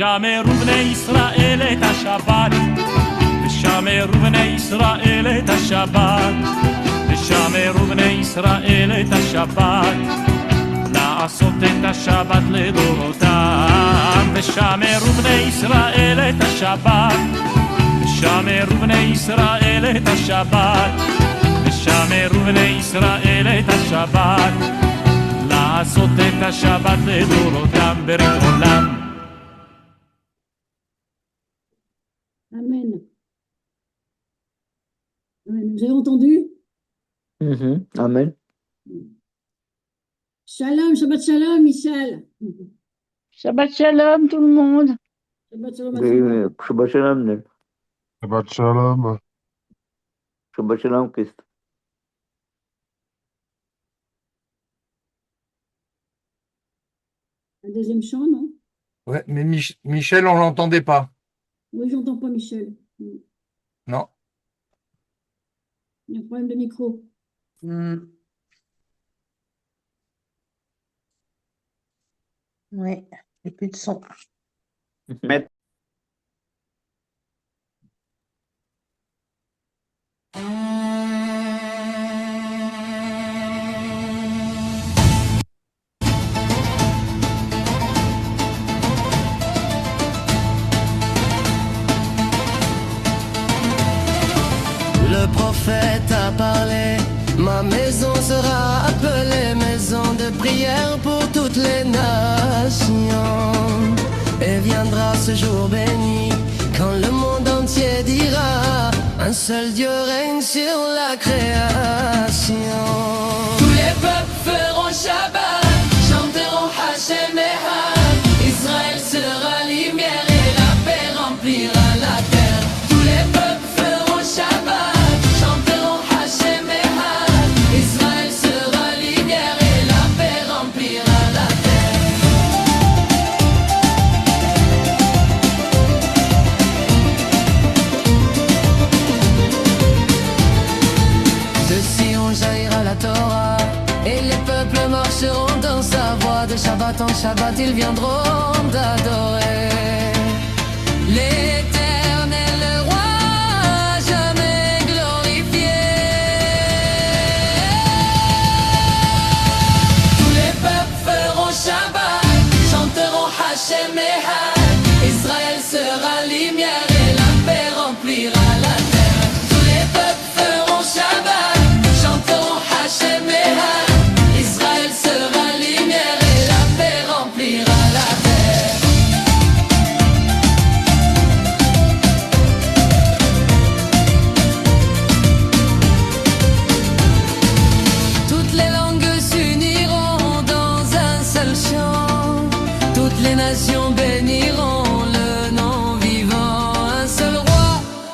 ושמרו בני ישראל את השבת, ושמרו בני ישראל את השבת, ושמרו בני ישראל את השבת, לעשות את השבת לדורותם. ושמרו בני ישראל את השבת, ושמרו בני ישראל את השבת, ושמרו בני ישראל את השבת, לעשות את השבת לדורותם ברית עולם. Amen. Amen. Vous avez entendu? Amen. Shalom, Shabbat Shalom, Michel. Shabbat Shalom tout le monde. Shabbat Shalom. Shabbat Shalom. Nel. Shabbat Shalom. Shabbat Shalom, Christ. Un deuxième chant, non? Ouais, mais Michel, on l'entendait pas. Oui, j'entends pas Michel. Non. Il y a un problème de micro. Oui, et plus de son. Le prophète a parlé, ma maison sera appelée maison de prière pour toutes les nations. Et viendra ce jour béni, quand le monde entier dira, un seul Dieu règne sur la création. Tous les peuples feront Shabbat, chanteront Hashem Echad, Israël sera lumière et la paix remplira la terre. Tous les peuples feront Shabbat, marcheront dans sa voie, de Shabbat en Shabbat ils viendront d'adorer l'Éternel, le roi jamais glorifié. Tous les peuples feront Shabbat, chanteront Hashem Echad, Israël sera lumière et la paix remplira la terre. Tous les peuples feront Shabbat, chanteront Hashem Echad, sera lumière et la paix remplira la terre. Toutes les langues s'uniront dans un seul chant, toutes les nations béniront le nom vivant. Un seul roi,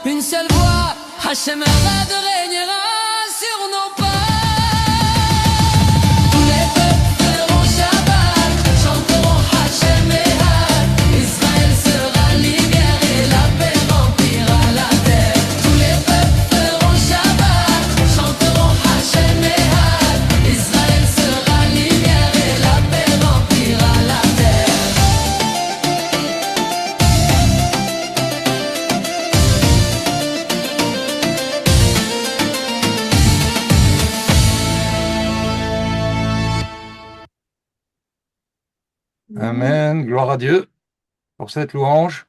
une seule voix, Hashem Echad régnera sur nos pas. Amen, gloire à Dieu pour cette louange.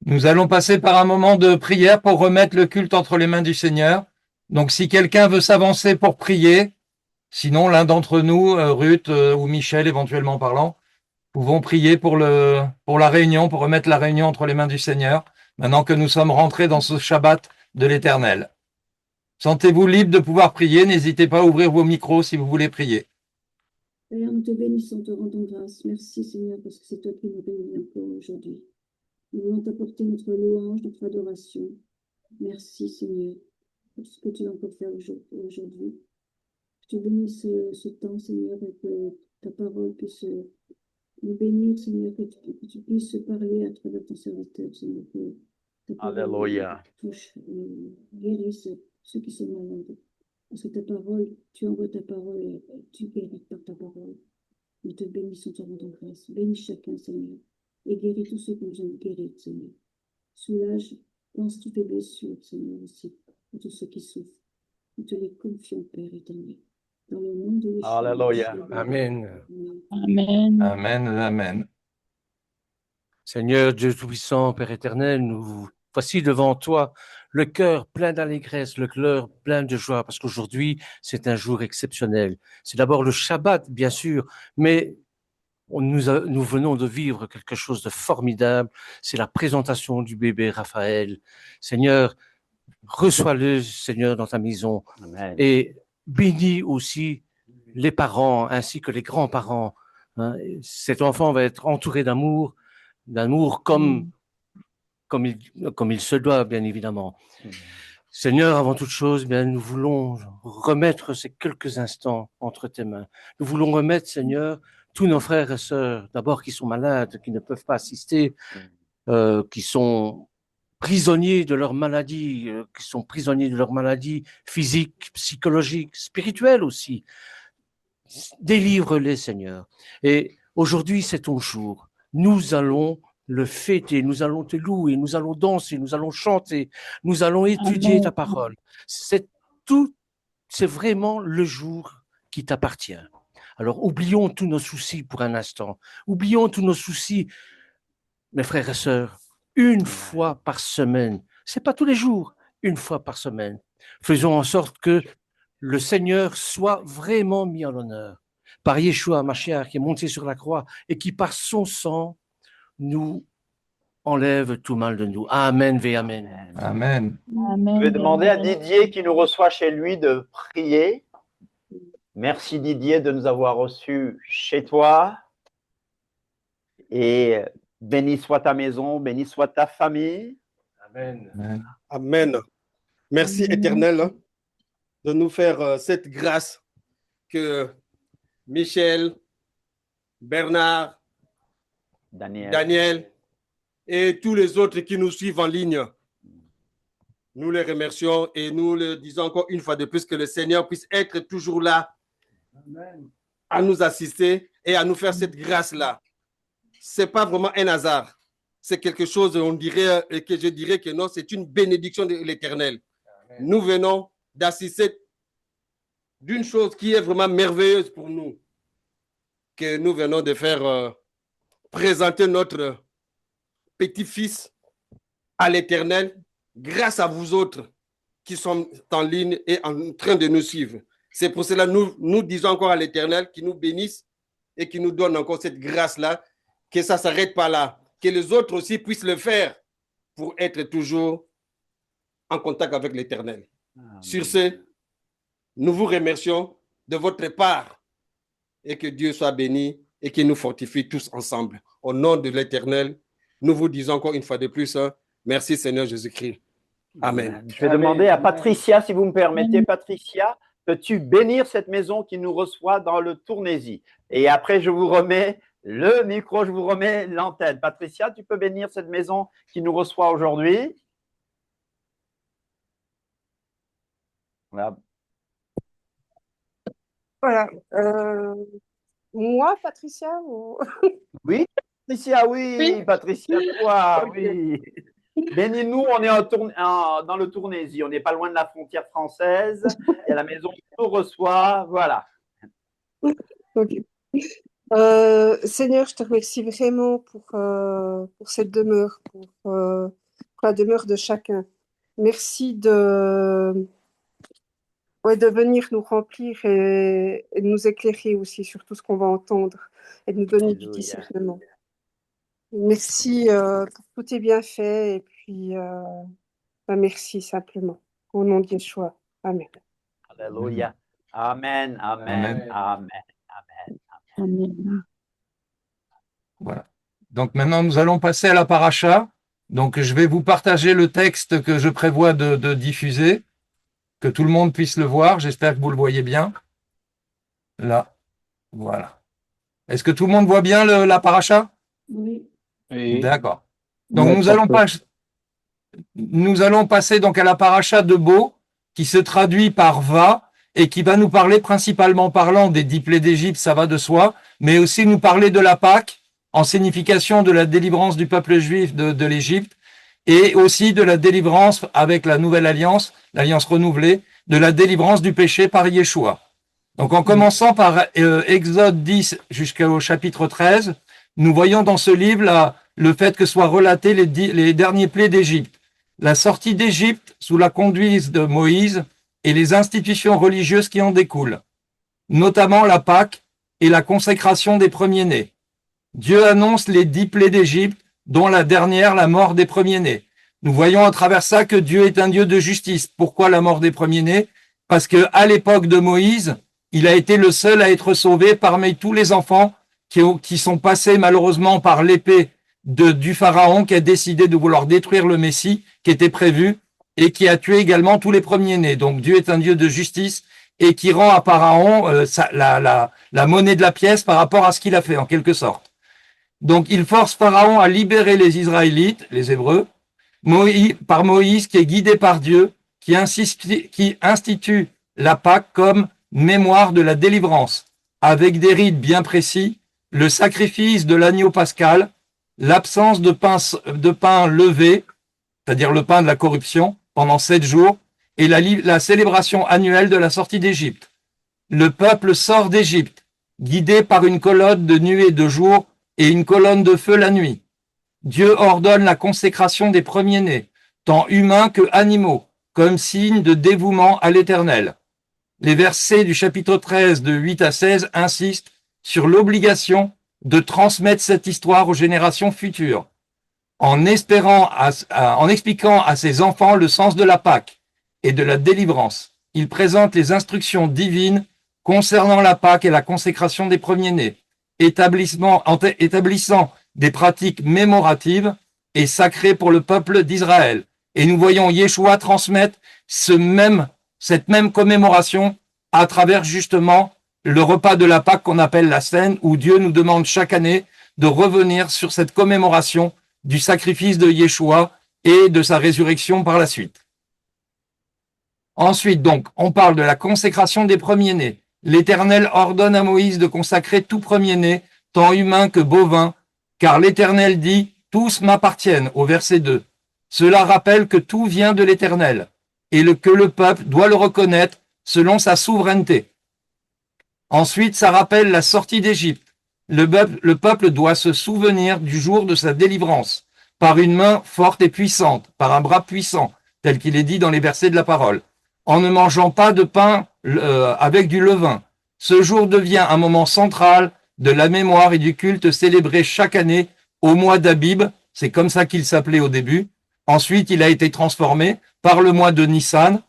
Nous allons passer par un moment de prière pour remettre le culte entre les mains du Seigneur. Donc si quelqu'un veut s'avancer pour prier, sinon l'un d'entre nous, Ruth ou Michel éventuellement parlant, pouvons prier pour la réunion, pour remettre la réunion entre les mains du Seigneur, maintenant que nous sommes rentrés dans ce Shabbat de l'Éternel. Sentez-vous libre de pouvoir prier, n'hésitez pas à ouvrir vos micros si vous voulez prier. Seigneur, nous te bénissons, te rendons grâce. Merci Seigneur, parce que c'est toi qui nous réunis encore aujourd'hui. Nous voulons t'apporter notre louange, notre adoration. Merci Seigneur, pour ce que tu vas encore faire aujourd'hui. Je te bénis ce temps, Seigneur, et que ta parole puisse nous bénir, Seigneur, que tu puisses parler à travers ton serviteur, Seigneur, que ta parole touche, guérisse ceux qui sont malades. Parce que ta parole, tu envoies ta parole et tu guéris par ta parole. Nous te bénissons, te rendons grâce. Bénis chacun, Seigneur. et guéris tous ceux qui ont besoin de guérir, Seigneur. Soulage, pense toutes les blessures, Seigneur, aussi, pour tous ceux qui souffrent. Nous te les confions, Père éternel. Dans le nom de Yeshua. Alléluia. Amen. Amen. Amen. Amen. Seigneur Dieu Tout-Puissant, Père éternel, nous voici devant toi, le cœur plein d'allégresse, le cœur plein de joie, parce qu'aujourd'hui, c'est un jour exceptionnel. C'est d'abord le Shabbat, bien sûr, mais nous venons de vivre quelque chose de formidable. C'est la présentation du bébé Raphaël. Seigneur, reçois-le, Seigneur, dans ta maison. Amen. Et bénis aussi les parents ainsi que les grands-parents. Hein. Cet enfant va être entouré d'amour comme il se doit, bien évidemment. Seigneur, avant toute chose, bien, nous voulons remettre ces quelques instants entre tes mains. Nous voulons remettre, Seigneur, tous nos frères et sœurs, d'abord qui sont malades, qui ne peuvent pas assister, qui sont prisonniers de leur maladie, physique, psychologique, spirituelle aussi. Délivre-les, Seigneur. Et aujourd'hui, c'est ton jour. Nous allons le fêter, nous allons te louer, nous allons danser, nous allons chanter, nous allons étudier Amen. ta parole. C'est vraiment le jour qui t'appartient. Alors, oublions tous nos soucis pour un instant. Oublions tous nos soucis, mes frères et sœurs, une fois par semaine. C'est pas tous les jours, une fois par semaine. Faisons en sorte que le Seigneur soit vraiment mis en honneur par Yeshua Mashiach qui est monté sur la croix et qui par son sang nous enlève tout mal de nous. Amen, ve amen. Amen. Amen. Je vais demander à Didier qui nous reçoit chez lui de prier. Merci Didier de nous avoir reçus chez toi. Et béni soit ta maison, béni soit ta famille. Amen. Amen. Amen. Merci Amen. Éternel de nous faire cette grâce que Michel, Bernard, Daniel et tous les autres qui nous suivent en ligne. Nous les remercions et nous le disons encore une fois de plus que le Seigneur puisse être toujours là à nous assister et à nous faire cette grâce-là. Ce n'est pas vraiment un hasard. C'est quelque chose, on dirait, que je dirais que non, c'est une bénédiction de l'Éternel. Nous venons d'assister d'une chose qui est vraiment merveilleuse pour nous, que nous venons de faire présenter notre petit-fils à l'Éternel grâce à vous autres qui sont en ligne et en train de nous suivre. C'est pour cela que nous disons encore à l'Éternel qu'il nous bénisse et qu'il nous donne encore cette grâce-là, que ça ne s'arrête pas là, que les autres aussi puissent le faire pour être toujours en contact avec l'Éternel. Sur ce, nous vous remercions de votre part et que Dieu soit béni et qu'il nous fortifie tous ensemble. Au nom de l'Éternel, nous vous disons encore une fois de plus, merci Seigneur Jésus-Christ. Amen. Je vais demander à Patricia, si vous me permettez. Patricia, peux-tu bénir cette maison qui nous reçoit dans le Tournaisis? Et après, je vous remets le micro, je vous remets l'antenne. Patricia, tu peux bénir cette maison qui nous reçoit aujourd'hui? Voilà. Voilà. Moi, Patricia ou... Oui, Patricia, oui. Oui. Patricia, toi, oui. Bénis-nous, on est dans le Tournaisis, on n'est pas loin de la frontière française. Il y a la maison qui nous reçoit, voilà. Ok. Seigneur, je te remercie vraiment pour cette demeure, pour la demeure de chacun. Merci de venir nous remplir et de nous éclairer aussi sur tout ce qu'on va entendre et de nous donner du discernement. Merci pour tous tes bienfaits et puis merci simplement. Au nom de Yeshua. Amen. Alléluia. Amen, amen, amen, amen. Amen. Voilà. Donc maintenant, nous allons passer à la paracha. Donc, je vais vous partager le texte que je prévois de diffuser, que tout le monde puisse le voir. J'espère que vous le voyez bien. Là, voilà. Est-ce que tout le monde voit bien la paracha? Oui. D'accord. Donc, nous allons passer donc à la paracha de Bo, qui se traduit par va, et qui va nous parler principalement parlant des 10 plaies d'Égypte, ça va de soi, mais aussi nous parler de la Pâque en signification de la délivrance du peuple juif de l'Égypte, et aussi de la délivrance avec la nouvelle alliance, l'alliance renouvelée, de la délivrance du péché par Yeshua. Donc en commençant par Exode 10 jusqu'au chapitre 13, nous voyons dans ce livre le fait que soient relatés les derniers plaies d'Égypte, la sortie d'Égypte sous la conduite de Moïse et les institutions religieuses qui en découlent, notamment la Pâque et la consécration des premiers-nés. Dieu annonce les 10 plaies d'Égypte, dont la dernière, la mort des premiers-nés. Nous voyons à travers ça que Dieu est un Dieu de justice. Pourquoi la mort des premiers-nés? Parce que à l'époque de Moïse, il a été le seul à être sauvé parmi tous les enfants qui sont passés malheureusement par l'épée du Pharaon qui a décidé de vouloir détruire le Messie qui était prévu et qui a tué également tous les premiers-nés. Donc Dieu est un Dieu de justice et qui rend à Pharaon la monnaie de la pièce par rapport à ce qu'il a fait en quelque sorte. Donc il force Pharaon à libérer les Israélites, les Hébreux, par Moïse qui est guidé par Dieu, qui institue la Pâque comme mémoire de la délivrance, avec des rites bien précis, le sacrifice de l'agneau pascal, l'absence de pain levé, c'est-à-dire le pain de la corruption, pendant 7 jours, et la célébration annuelle de la sortie d'Égypte. Le peuple sort d'Égypte, guidé par une colonne de nuée de jour et une colonne de feu la nuit. Dieu ordonne la consécration des premiers-nés, tant humains que animaux, comme signe de dévouement à l'Éternel. Les versets du chapitre 13 de 8 à 16 insistent sur l'obligation de transmettre cette histoire aux générations futures, en expliquant à ses enfants le sens de la Pâque et de la délivrance. Il présente les instructions divines concernant la Pâque et la consécration des premiers-nés, établissant des pratiques mémoratives et sacrées pour le peuple d'Israël. Et nous voyons Yeshua transmettre cette même commémoration à travers justement le repas de la Pâque qu'on appelle la Cène, où Dieu nous demande chaque année de revenir sur cette commémoration du sacrifice de Yeshua et de sa résurrection par la suite. Ensuite, donc, on parle de la consécration des premiers-nés. L'Éternel ordonne à Moïse de consacrer tout premier-né, tant humain que bovin, car l'Éternel dit « Tous m'appartiennent » au verset 2. Cela rappelle que tout vient de l'Éternel et que le peuple doit le reconnaître selon sa souveraineté. Ensuite, ça rappelle la sortie d'Égypte. Le peuple doit se souvenir du jour de sa délivrance, par une main forte et puissante, par un bras puissant, tel qu'il est dit dans les versets de la parole, en ne mangeant pas de pain avec du levain. Ce jour devient un moment central de la mémoire et du culte célébré chaque année au mois d'Abib, c'est comme ça qu'il s'appelait au début. Ensuite, il a été transformé par le mois de Nissan,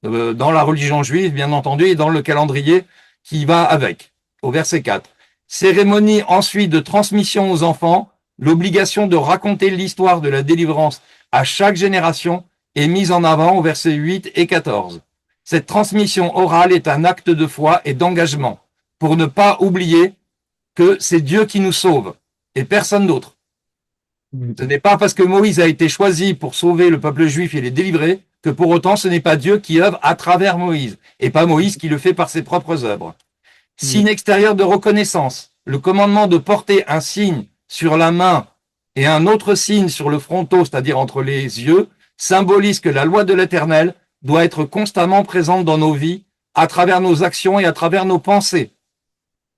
dans la religion juive, bien entendu, et dans le calendrier qui va avec, au verset 4. Cérémonie ensuite de transmission aux enfants, l'obligation de raconter l'histoire de la délivrance à chaque génération est mise en avant au verset 8 et 14. Cette transmission orale est un acte de foi et d'engagement, pour ne pas oublier que c'est Dieu qui nous sauve, et personne d'autre. Ce n'est pas parce que Moïse a été choisi pour sauver le peuple juif et les délivrer que pour autant ce n'est pas Dieu qui œuvre à travers Moïse, et pas Moïse qui le fait par ses propres œuvres. Signe extérieur de reconnaissance, le commandement de porter un signe sur la main et un autre signe sur le fronton, c'est-à-dire entre les yeux, symbolise que la loi de l'Éternel doit être constamment présente dans nos vies, à travers nos actions et à travers nos pensées.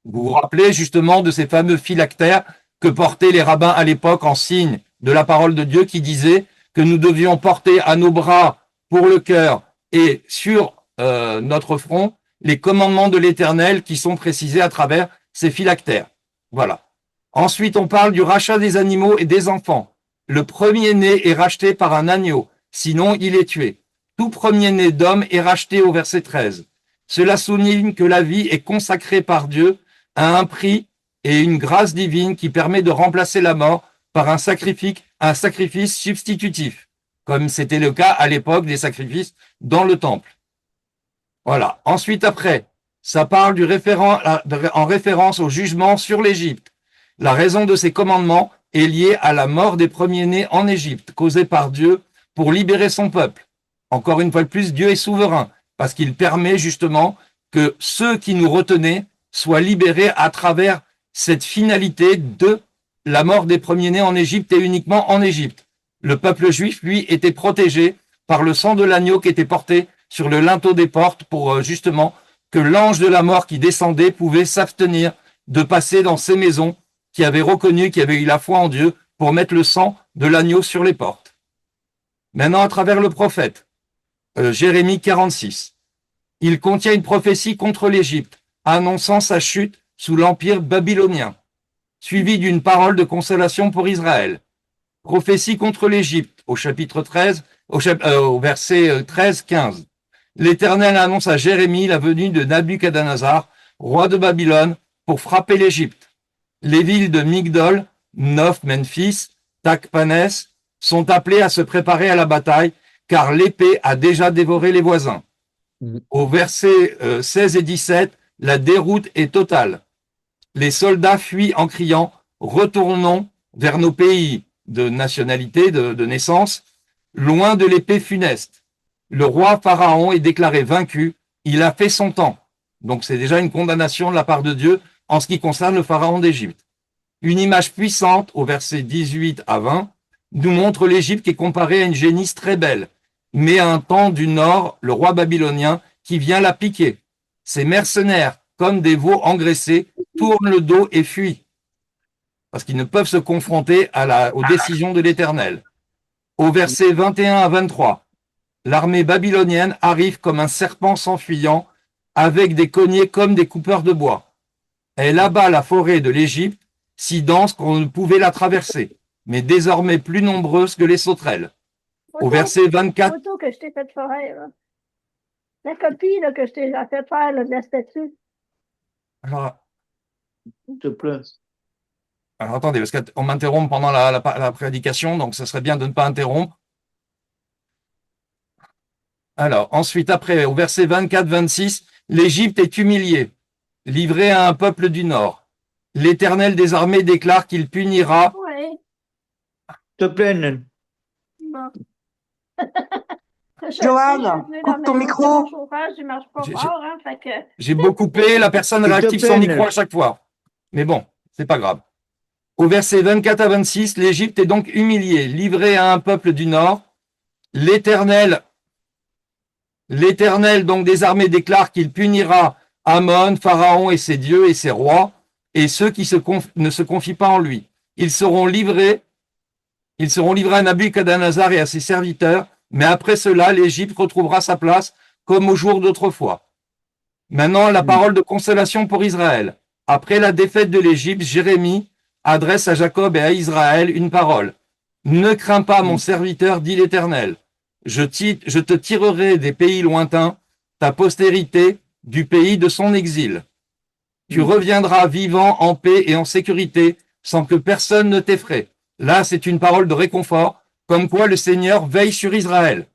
Vous vous rappelez justement de ces fameux phylactères que portaient les rabbins à l'époque en signe de la parole de Dieu qui disait que nous devions porter à nos bras pour le cœur et sur notre front les commandements de l'Éternel qui sont précisés à travers ces phylactères. Voilà. Ensuite, on parle du rachat des animaux et des enfants. Le premier-né est racheté par un agneau, sinon il est tué. Tout premier-né d'homme est racheté au verset 13. Cela souligne que la vie est consacrée par Dieu à un prix et une grâce divine qui permet de remplacer la mort par un sacrifice substitutif, comme c'était le cas à l'époque des sacrifices dans le temple. Voilà. Ensuite, après, ça parle en référence au jugement sur l'Égypte. La raison de ces commandements est liée à la mort des premiers-nés en Égypte, causée par Dieu pour libérer son peuple. Encore une fois de plus, Dieu est souverain, parce qu'il permet justement que ceux qui nous retenaient soient libérés à travers cette finalité de la mort des premiers-nés en Égypte et uniquement en Égypte. Le peuple juif, lui, était protégé par le sang de l'agneau qui était porté sur le linteau des portes pour justement que l'ange de la mort qui descendait pouvait s'abstenir de passer dans ces maisons qui avaient reconnu, qui avaient eu la foi en Dieu pour mettre le sang de l'agneau sur les portes. Maintenant, à travers le prophète, Jérémie 46, il contient une prophétie contre l'Égypte, annonçant sa chute sous l'empire babylonien, suivie d'une parole de consolation pour Israël. Prophétie contre l'Égypte, au chapitre 13, au verset 13-15. L'Éternel annonce à Jérémie la venue de Nabuchodonosor, roi de Babylone, pour frapper l'Égypte. Les villes de Migdol, Noph, Memphis, Takpanès sont appelées à se préparer à la bataille, car l'épée a déjà dévoré les voisins. Au verset 16 et 17, la déroute est totale. Les soldats fuient en criant « Retournons vers nos pays de nationalité, de naissance, loin de l'épée funeste. » Le roi Pharaon est déclaré vaincu, il a fait son temps. Donc c'est déjà une condamnation de la part de Dieu en ce qui concerne le Pharaon d'Égypte. Une image puissante, au verset 18 à 20, nous montre l'Égypte qui est comparée à une génisse très belle, mais à un temps du nord, le roi babylonien, qui vient la piquer. Ces mercenaires, comme des veaux engraissés, tournent le dos et fuient, parce qu'ils ne peuvent se confronter aux décisions de l'Éternel. Au verset 21 à 23, l'armée babylonienne arrive comme un serpent s'enfuyant, avec des cognets comme des coupeurs de bois. Elle abat la forêt de l'Égypte, si dense qu'on ne pouvait la traverser, mais désormais plus nombreuse que les sauterelles. Au verset 24... Photo que je t'ai fait faire, là. La copie là, que je t'ai fait faire là, de la statue. Alors, S'il te plaît. alors attendez, parce qu'on m'interrompt pendant la prédication, donc ce serait bien de ne pas interrompre. Alors, ensuite, après, au verset 24-26, l'Égypte est humiliée, livrée à un peuple du Nord. L'Éternel des armées déclare qu'il punira. Oui. S'il te plaît, Nen. Bon. Joanne, coupe ton micro. J'ai beau couper, la personne réactive son micro à chaque fois. Mais bon, c'est pas grave. Au verset 24 à 26, l'Égypte est donc humiliée, livrée à un peuple du Nord. L'Éternel donc des armées déclare qu'il punira Amon, Pharaon et ses dieux et ses rois, et ceux qui ne se confient pas en lui. Ils seront livrés à Nabuchodonosor et à ses serviteurs, mais après cela, l'Égypte retrouvera sa place comme au jour d'autrefois. Maintenant, la parole de consolation pour Israël. Après la défaite de l'Égypte, Jérémie adresse à Jacob et à Israël une parole. Ne crains pas, mon serviteur, dit l'Éternel. Je te tirerai des pays lointains, ta postérité du pays de son exil. Tu reviendras vivant en paix et en sécurité, sans que personne ne t'effraie. Là, c'est une parole de réconfort, comme quoi le Seigneur veille sur Israël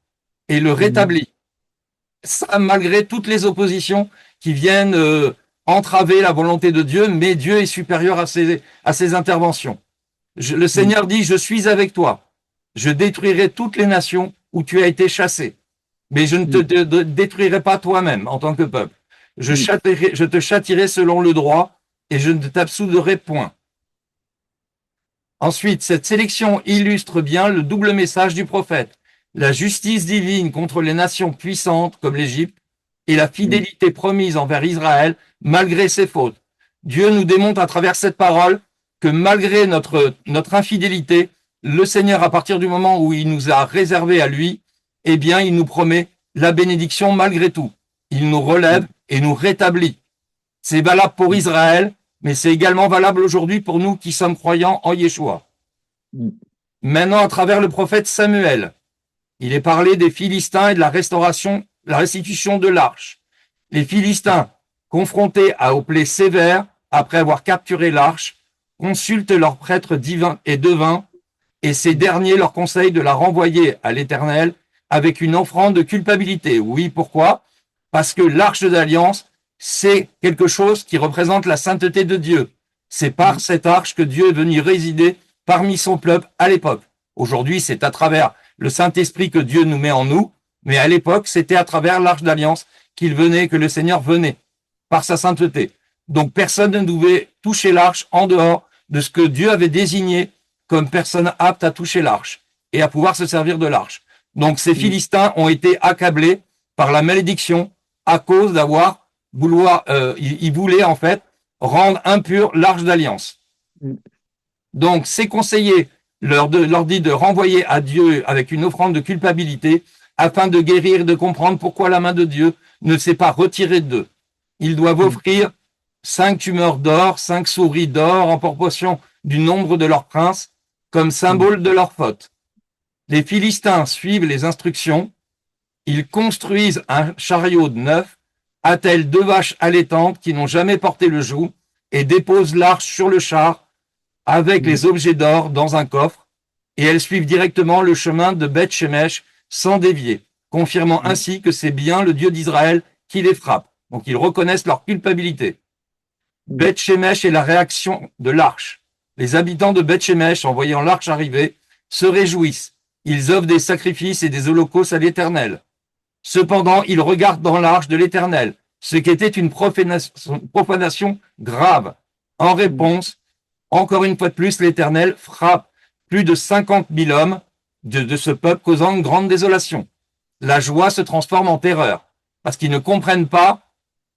et le rétablit. Ça, malgré toutes les oppositions qui viennent entraver la volonté de Dieu, mais Dieu est supérieur à ses interventions. Le Seigneur dit, je suis avec toi. Je détruirai toutes les nations où tu as été chassé. Mais je ne te détruirai pas toi-même en tant que peuple. Je te châtierai selon le droit et je ne t'absoudrai point. Ensuite, cette sélection illustre bien le double message du prophète. La justice divine contre les nations puissantes comme l'Égypte et la fidélité promise envers Israël malgré ses fautes. Dieu nous démontre à travers cette parole que malgré notre infidélité, le Seigneur, à partir du moment où il nous a réservé à lui, eh bien, il nous promet la bénédiction malgré tout. Il nous relève et nous rétablit. C'est valable pour Israël, mais c'est également valable aujourd'hui pour nous qui sommes croyants en Yeshua. Maintenant, à travers le prophète Samuel, il est parlé des Philistins et de la restitution de l'arche. Les Philistins, confrontés aux plaies sévères après avoir capturé l'arche, consultent leurs prêtres divins et devins, et ces derniers leur conseillent de la renvoyer à l'Éternel avec une offrande de culpabilité. Oui, pourquoi? Parce que l'arche d'alliance, c'est quelque chose qui représente la sainteté de Dieu. C'est par cette arche que Dieu est venu résider parmi son peuple à l'époque. Aujourd'hui, c'est à travers le Saint-Esprit que Dieu nous met en nous, mais à l'époque, c'était à travers l'arche d'alliance que le Seigneur venait, par sa sainteté. Donc personne ne devait toucher l'arche en dehors de ce que Dieu avait désigné comme personne apte à toucher l'arche et à pouvoir se servir de l'arche. Donc ces Philistins ont été accablés par la malédiction à cause d'avoir ils voulaient en fait rendre impure l'arche d'alliance. Donc ces conseillers leur dit de renvoyer à Dieu avec une offrande de culpabilité afin de guérir et de comprendre pourquoi la main de Dieu ne s'est pas retirée d'eux. Ils doivent offrir 5 tumeurs d'or, 5 souris d'or en proportion du nombre de leurs princes comme symbole de leur faute. Les Philistins suivent les instructions, ils construisent un chariot neuf, attellent 2 vaches allaitantes qui n'ont jamais porté le joug et déposent l'arche sur le char avec les objets d'or dans un coffre, et elles suivent directement le chemin de Beth-Shemesh sans dévier, confirmant ainsi que c'est bien le Dieu d'Israël qui les frappe. Donc ils reconnaissent leur culpabilité. Beth-Shemesh est la réaction de l'arche. Les habitants de Beth-Shemesh, en voyant l'arche arriver, se réjouissent. Ils offrent des sacrifices et des holocaustes à l'Éternel. Cependant, ils regardent dans l'arche de l'Éternel, ce qui était une profanation grave. En réponse, encore une fois de plus, l'Éternel frappe plus de 50 000 hommes de ce peuple, causant une grande désolation. La joie se transforme en terreur, parce qu'ils ne comprennent pas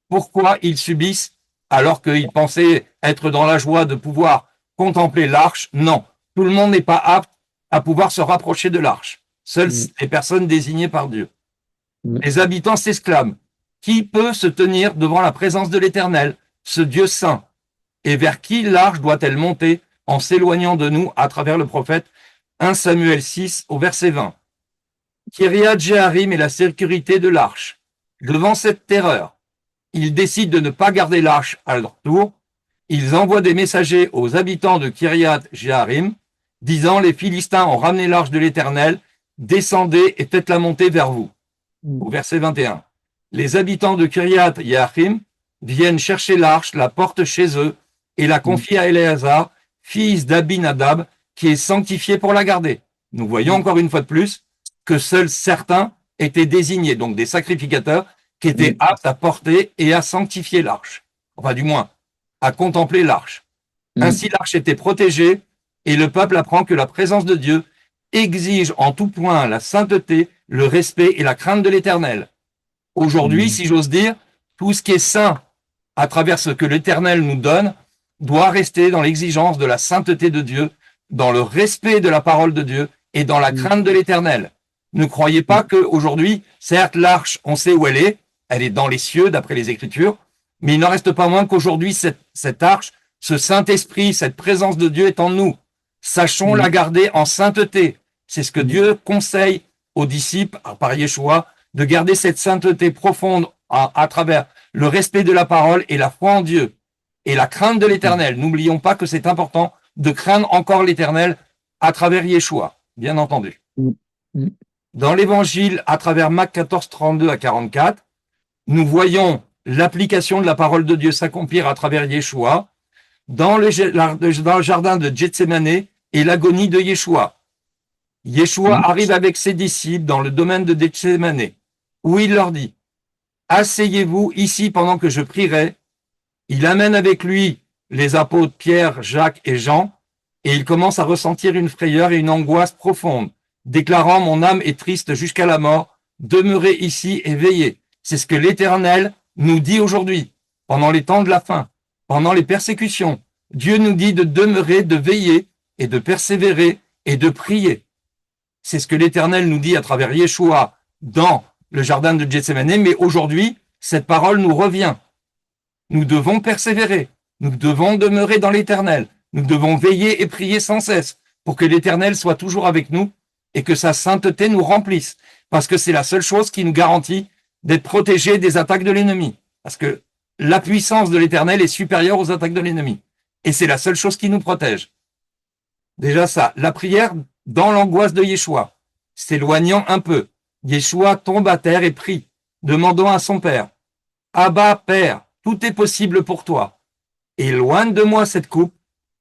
pourquoi ils subissent, alors qu'ils pensaient être dans la joie de pouvoir contempler l'arche. Non, tout le monde n'est pas apte à pouvoir se rapprocher de l'arche. Seules les personnes désignées par Dieu. Les habitants s'exclament. Qui peut se tenir devant la présence de l'Éternel, ce Dieu saint? Et vers qui l'arche doit-elle monter en s'éloignant de nous à travers le prophète? 1 Samuel 6 au verset 20. Kiriath Jearim est la sécurité de l'arche. Devant cette terreur, ils décident de ne pas garder l'arche à leur tour. Ils envoient des messagers aux habitants de Kiriath Jearim, disant: les Philistins ont ramené l'arche de l'Éternel, descendez et faites-la monter vers vous. Au verset 21. Les habitants de Kiriath Jearim viennent chercher l'arche, la portent chez eux et la confient à Éléazar, fils d'Abinadab, qui est sanctifié pour la garder. Nous voyons encore une fois de plus que seuls certains étaient désignés, donc des sacrificateurs qui étaient aptes à porter et à sanctifier l'arche. Enfin, du moins, à contempler l'arche. Ainsi, l'arche était protégée et le peuple apprend que la présence de Dieu exige en tout point la sainteté, le respect et la crainte de l'Éternel. Aujourd'hui, si j'ose dire, tout ce qui est saint à travers ce que l'Éternel nous donne doit rester dans l'exigence de la sainteté de Dieu, dans le respect de la parole de Dieu et dans la crainte de l'Éternel. Ne croyez pas qu'aujourd'hui, certes, l'arche, on sait où elle est dans les cieux d'après les Écritures, mais il n'en reste pas moins qu'aujourd'hui, cette arche, ce Saint-Esprit, cette présence de Dieu est en nous. Sachons la garder en sainteté. C'est ce que Dieu conseille aux disciples, par Yeshua, de garder cette sainteté profonde à travers le respect de la parole et la foi en Dieu et la crainte de l'Éternel. N'oublions pas que c'est important de craindre encore l'Éternel à travers Yeshua, bien entendu. Dans l'Évangile, à travers Marc 14, 32 à 44, nous voyons l'application de la parole de Dieu s'accomplir à travers Yeshua dans le jardin de Gethsémane et l'agonie de Yeshua. Yeshua arrive avec ses disciples dans le domaine de Gethsémane, où il leur dit: asseyez-vous ici pendant que je prierai. Il amène avec lui les apôtres Pierre, Jacques et Jean, et il commence à ressentir une frayeur et une angoisse profonde, déclarant: mon âme est triste jusqu'à la mort, demeurez ici et veillez. C'est ce que l'Éternel nous dit aujourd'hui, pendant les temps de la fin, pendant les persécutions. Dieu nous dit de demeurer, de veiller et de persévérer et de prier. C'est ce que l'Éternel nous dit à travers Yeshua dans le jardin de Gethsémane, mais aujourd'hui, cette parole nous revient. Nous devons persévérer, nous devons demeurer dans l'Éternel, nous devons veiller et prier sans cesse pour que l'Éternel soit toujours avec nous et que sa sainteté nous remplisse, parce que c'est la seule chose qui nous garantit d'être protégés des attaques de l'ennemi, parce que la puissance de l'Éternel est supérieure aux attaques de l'ennemi, et c'est la seule chose qui nous protège. Déjà ça, la prière dans l'angoisse de Yeshua, s'éloignant un peu. Yeshua tombe à terre et prie, demandant à son Père: Abba, Père, tout est possible pour toi. Éloigne de moi cette coupe.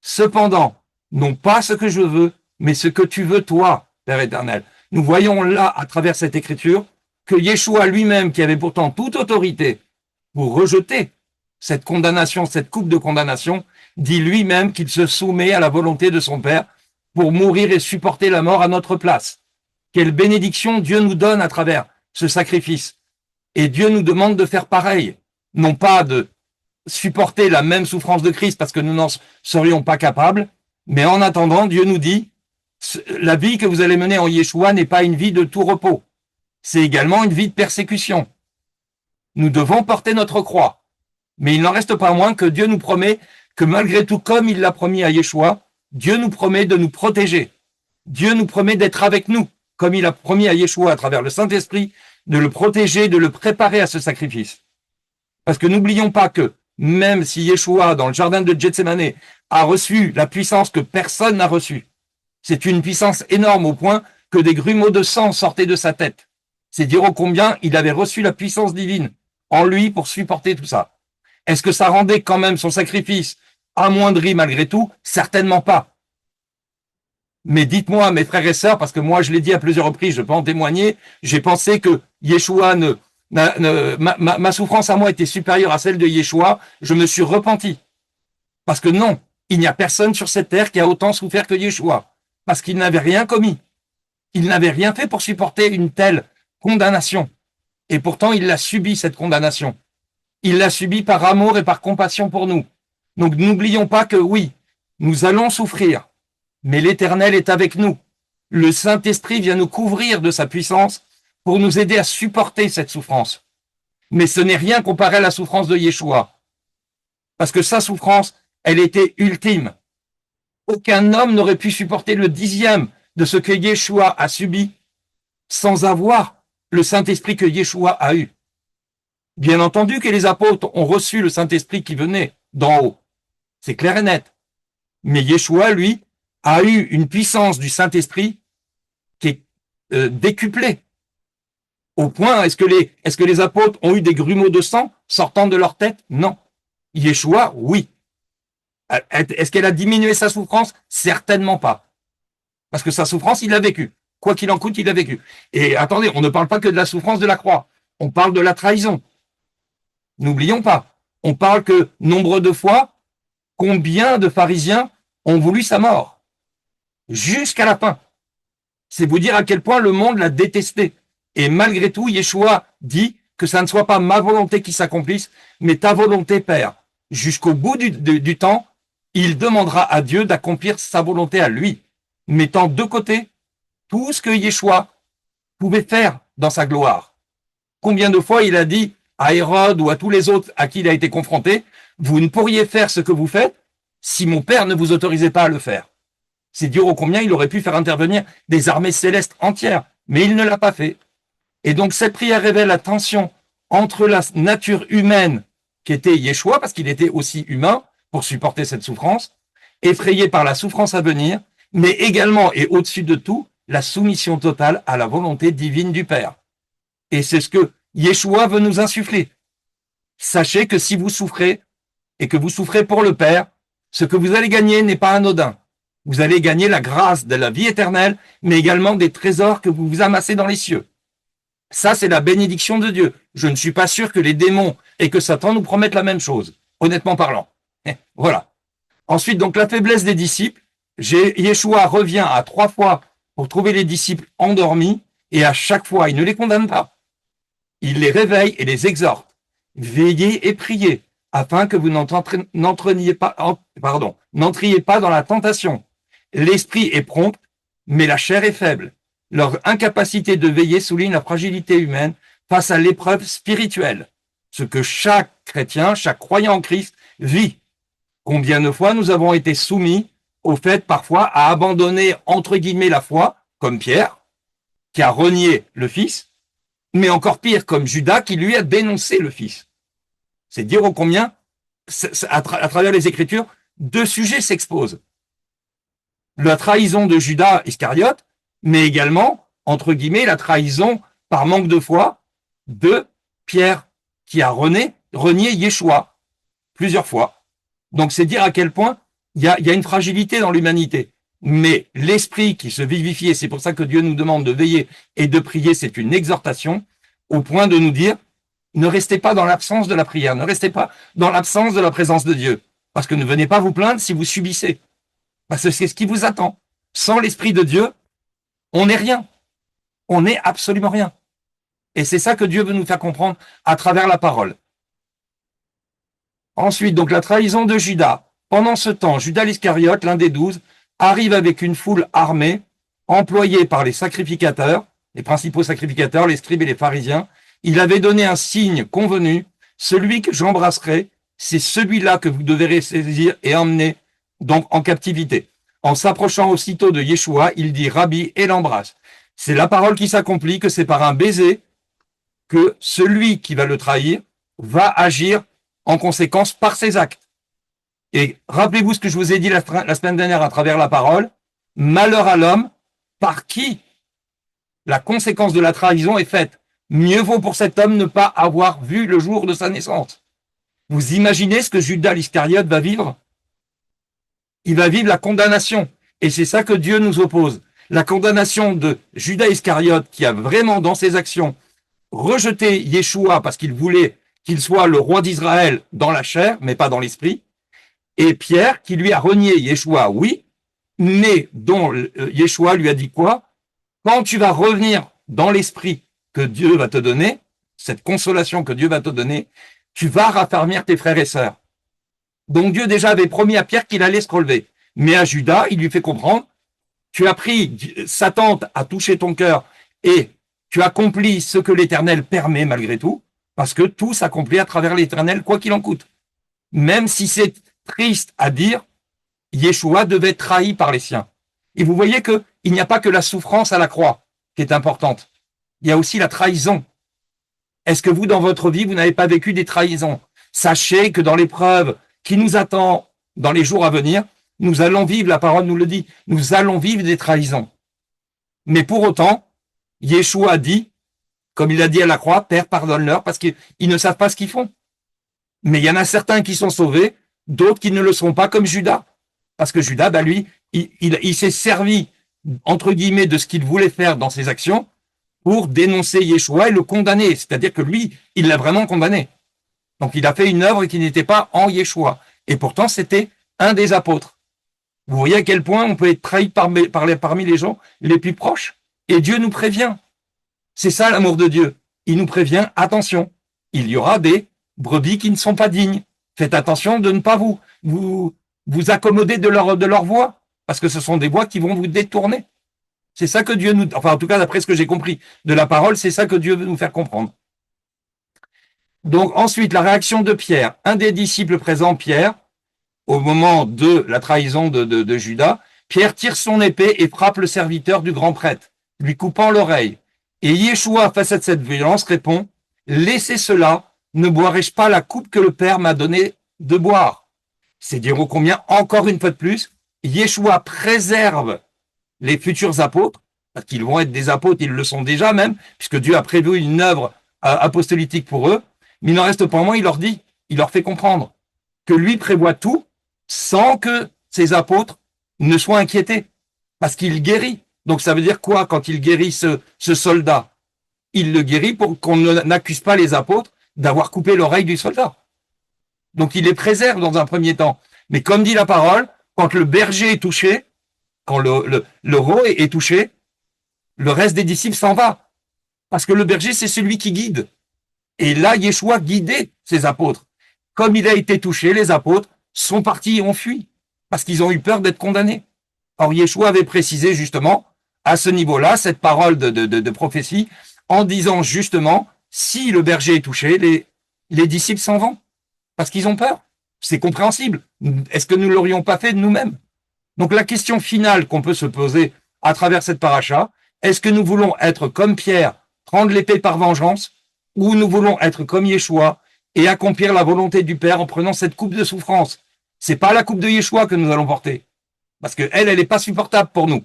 Cependant, non pas ce que je veux, mais ce que tu veux toi, Père éternel. Nous voyons là, à travers cette écriture, que Yeshua lui-même, qui avait pourtant toute autorité pour rejeter cette condamnation, cette coupe de condamnation, dit lui-même qu'il se soumet à la volonté de son Père pour mourir et supporter la mort à notre place. Quelle bénédiction Dieu nous donne à travers ce sacrifice. Et Dieu nous demande de faire pareil, non pas de supporter la même souffrance de Christ parce que nous n'en serions pas capables, mais en attendant, Dieu nous dit, la vie que vous allez mener en Yeshua n'est pas une vie de tout repos, c'est également une vie de persécution. Nous devons porter notre croix, mais il n'en reste pas moins que Dieu nous promet que malgré tout, comme il l'a promis à Yeshua, Dieu nous promet de nous protéger. Dieu nous promet d'être avec nous, comme il a promis à Yeshua à travers le Saint-Esprit, de le protéger, de le préparer à ce sacrifice. Parce que n'oublions pas que même si Yeshua, dans le jardin de Gethsémane, a reçu la puissance que personne n'a reçue, c'est une puissance énorme au point que des grumeaux de sang sortaient de sa tête. C'est dire ô combien il avait reçu la puissance divine en lui pour supporter tout ça. Est-ce que ça rendait quand même son sacrifice amoindri malgré tout? Certainement pas. Mais dites-moi, mes frères et sœurs, parce que moi je l'ai dit à plusieurs reprises, je peux en témoigner, j'ai pensé que Yeshua ma souffrance à moi était supérieure à celle de Yeshua, je me suis repenti. Parce que non, il n'y a personne sur cette terre qui a autant souffert que Yeshua, parce qu'il n'avait rien commis. Il n'avait rien fait pour supporter une telle condamnation. Et pourtant, il l'a subi, cette condamnation. Il l'a subi par amour et par compassion pour nous. Donc n'oublions pas que oui, nous allons souffrir, mais l'Éternel est avec nous. Le Saint-Esprit vient nous couvrir de sa puissance pour nous aider à supporter cette souffrance. Mais ce n'est rien comparé à la souffrance de Yeshua. Parce que sa souffrance, elle était ultime. Aucun homme n'aurait pu supporter le 10e de ce que Yeshua a subi sans avoir le Saint-Esprit que Yeshua a eu. Bien entendu que les apôtres ont reçu le Saint-Esprit qui venait d'en haut. C'est clair et net. Mais Yeshua, lui, a eu une puissance du Saint-Esprit qui est décuplée. Au point, est-ce que les apôtres ont eu des grumeaux de sang sortant de leur tête? Non. Yeshua, oui. Est-ce qu'elle a diminué sa souffrance? Certainement pas. Parce que sa souffrance, il l'a vécue. Quoi qu'il en coûte, il l'a vécu. Et attendez, on ne parle pas que de la souffrance de la croix. On parle de la trahison. N'oublions pas. On parle que nombre de fois, combien de pharisiens ont voulu sa mort? Jusqu'à la fin. C'est vous dire à quel point le monde l'a détesté. Et malgré tout, Yeshua dit que ça ne soit pas ma volonté qui s'accomplisse, mais ta volonté, Père. Jusqu'au bout du temps, il demandera à Dieu d'accomplir sa volonté à lui, mettant de côté tout ce que Yeshua pouvait faire dans sa gloire. Combien de fois il a dit à Hérode ou à tous les autres à qui il a été confronté, vous ne pourriez faire ce que vous faites si mon Père ne vous autorisait pas à le faire. C'est dire ô combien il aurait pu faire intervenir des armées célestes entières, mais il ne l'a pas fait. Et donc cette prière révèle la tension entre la nature humaine qui était Yeshua, parce qu'il était aussi humain pour supporter cette souffrance, effrayé par la souffrance à venir, mais également et au-dessus de tout, la soumission totale à la volonté divine du Père. Et c'est ce que Yeshua veut nous insuffler. Sachez que si vous souffrez, et que vous souffrez pour le Père, ce que vous allez gagner n'est pas anodin. Vous allez gagner la grâce de la vie éternelle, mais également des trésors que vous vous amassez dans les cieux. Ça, c'est la bénédiction de Dieu. Je ne suis pas sûr que les démons et que Satan nous promettent la même chose, honnêtement parlant. Voilà. Ensuite, donc, la faiblesse des disciples. Yeshua revient à 3 fois pour trouver les disciples endormis, et à chaque fois, il ne les condamne pas. Il les réveille et les exhorte. Veillez et priez, afin que vous n'entriez pas dans la tentation. L'esprit est prompt, mais la chair est faible. Leur incapacité de veiller souligne la fragilité humaine face à l'épreuve spirituelle, ce que chaque chrétien, chaque croyant en Christ vit. Combien de fois nous avons été soumis au fait parfois à abandonner entre guillemets la foi, comme Pierre, qui a renié le Fils, mais encore pire, comme Judas, qui lui a dénoncé le Fils. C'est dire ô combien, à travers les Écritures, 2 sujets s'exposent. La trahison de Judas Iscariote, mais également, entre guillemets, la trahison par manque de foi de Pierre, qui a renié Yeshua plusieurs fois. Donc c'est dire à quel point il y a une fragilité dans l'humanité. Mais l'esprit qui se vivifie, et c'est pour ça que Dieu nous demande de veiller et de prier, c'est une exhortation, au point de nous dire, ne restez pas dans l'absence de la prière, ne restez pas dans l'absence de la présence de Dieu. Parce que ne venez pas vous plaindre si vous subissez. Parce que c'est ce qui vous attend. Sans l'Esprit de Dieu, on n'est rien. On n'est absolument rien. Et c'est ça que Dieu veut nous faire comprendre à travers la parole. Ensuite, donc la trahison de Judas. Pendant ce temps, Judas l'Iscariote, l'un des 12, arrive avec une foule armée, employée par les sacrificateurs, les principaux sacrificateurs, les scribes et les pharisiens. Il avait donné un signe convenu, celui que j'embrasserai, c'est celui-là que vous devrez saisir et emmener donc en captivité. En s'approchant aussitôt de Yeshua, il dit Rabbi et l'embrasse. C'est la parole qui s'accomplit, que c'est par un baiser que celui qui va le trahir va agir en conséquence par ses actes. Et rappelez-vous ce que je vous ai dit la semaine dernière à travers la parole, malheur à l'homme par qui la conséquence de la trahison est faite. Mieux vaut pour cet homme ne pas avoir vu le jour de sa naissance. Vous imaginez ce que Judas l'Iscariote va vivre? Il va vivre la condamnation. Et c'est ça que Dieu nous oppose. La condamnation de Judas Iscariote qui a vraiment dans ses actions rejeté Yeshua parce qu'il voulait qu'il soit le roi d'Israël dans la chair, mais pas dans l'esprit. Et Pierre qui lui a renié Yeshua, oui, mais dont Yeshua lui a dit quoi? Quand tu vas revenir dans l'esprit que Dieu va te donner, cette consolation que Dieu va te donner, tu vas raffermir tes frères et sœurs. Donc Dieu déjà avait promis à Pierre qu'il allait se relever. Mais à Judas, il lui fait comprendre, tu as pris, Satan a touché ton cœur et tu accomplis ce que l'Éternel permet malgré tout, parce que tout s'accomplit à travers l'Éternel, quoi qu'il en coûte. Même si c'est triste à dire, Yeshua devait être trahi par les siens. Et vous voyez qu'il n'y a pas que la souffrance à la croix qui est importante. Il y a aussi la trahison. Est-ce que vous, dans votre vie, vous n'avez pas vécu des trahisons? Sachez que dans l'épreuve qui nous attend dans les jours à venir, nous allons vivre, la parole nous le dit, nous allons vivre des trahisons. Mais pour autant, Yeshua dit, comme il a dit à la croix, Père, pardonne-leur, parce qu'ils ne savent pas ce qu'ils font. Mais il y en a certains qui sont sauvés, d'autres qui ne le seront pas, comme Judas. Parce que Judas, lui, il s'est servi, entre guillemets, de ce qu'il voulait faire dans ses actions pour dénoncer Yeshua et le condamner. C'est-à-dire que lui, il l'a vraiment condamné. Donc il a fait une œuvre qui n'était pas en Yeshua. Et pourtant, c'était un des apôtres. Vous voyez à quel point on peut être trahi parmi les gens les plus proches. Et Dieu nous prévient. C'est ça l'amour de Dieu. Il nous prévient, attention, il y aura des brebis qui ne sont pas dignes. Faites attention de ne pas vous accommoder de leur voix, parce que ce sont des voix qui vont vous détourner. C'est ça que Dieu nous... Enfin, en tout cas, d'après ce que j'ai compris de la parole, c'est ça que Dieu veut nous faire comprendre. Donc, ensuite, la réaction de Pierre. Un des disciples présents, Pierre, au moment de la trahison de Judas, Pierre tire son épée et frappe le serviteur du grand prêtre, lui coupant l'oreille. Et Yeshua, face à cette violence, répond, « Laissez cela, ne boirai-je pas la coupe que le Père m'a donné de boire ?» C'est dire au combien, encore une fois de plus, Yeshua préserve les futurs apôtres, parce qu'ils vont être des apôtres, ils le sont déjà même, puisque Dieu a prévu une œuvre apostolique pour eux, mais il n'en reste pas moins, il leur dit, il leur fait comprendre que lui prévoit tout sans que ses apôtres ne soient inquiétés, parce qu'il guérit. Donc ça veut dire quoi quand il guérit ce soldat? Il le guérit pour qu'on n'accuse pas les apôtres d'avoir coupé l'oreille du soldat. Donc il les préserve dans un premier temps. Mais comme dit la parole, quand le berger est touché, quand le veau est touché, le reste des disciples s'en va. Parce que le berger, c'est celui qui guide. Et là, Yeshua guidait ses apôtres. Comme il a été touché, les apôtres sont partis et ont fui, parce qu'ils ont eu peur d'être condamnés. Or, Yeshua avait précisé justement, à ce niveau-là, cette parole de prophétie, en disant justement, si le berger est touché, les disciples s'en vont, parce qu'ils ont peur. C'est compréhensible. Est-ce que nous ne l'aurions pas fait de nous-mêmes? Donc la question finale qu'on peut se poser à travers cette paracha, est-ce que nous voulons être comme Pierre, prendre l'épée par vengeance, ou nous voulons être comme Yeshua et accomplir la volonté du Père en prenant cette coupe de souffrance? C'est pas la coupe de Yeshua que nous allons porter, parce que elle est pas supportable pour nous.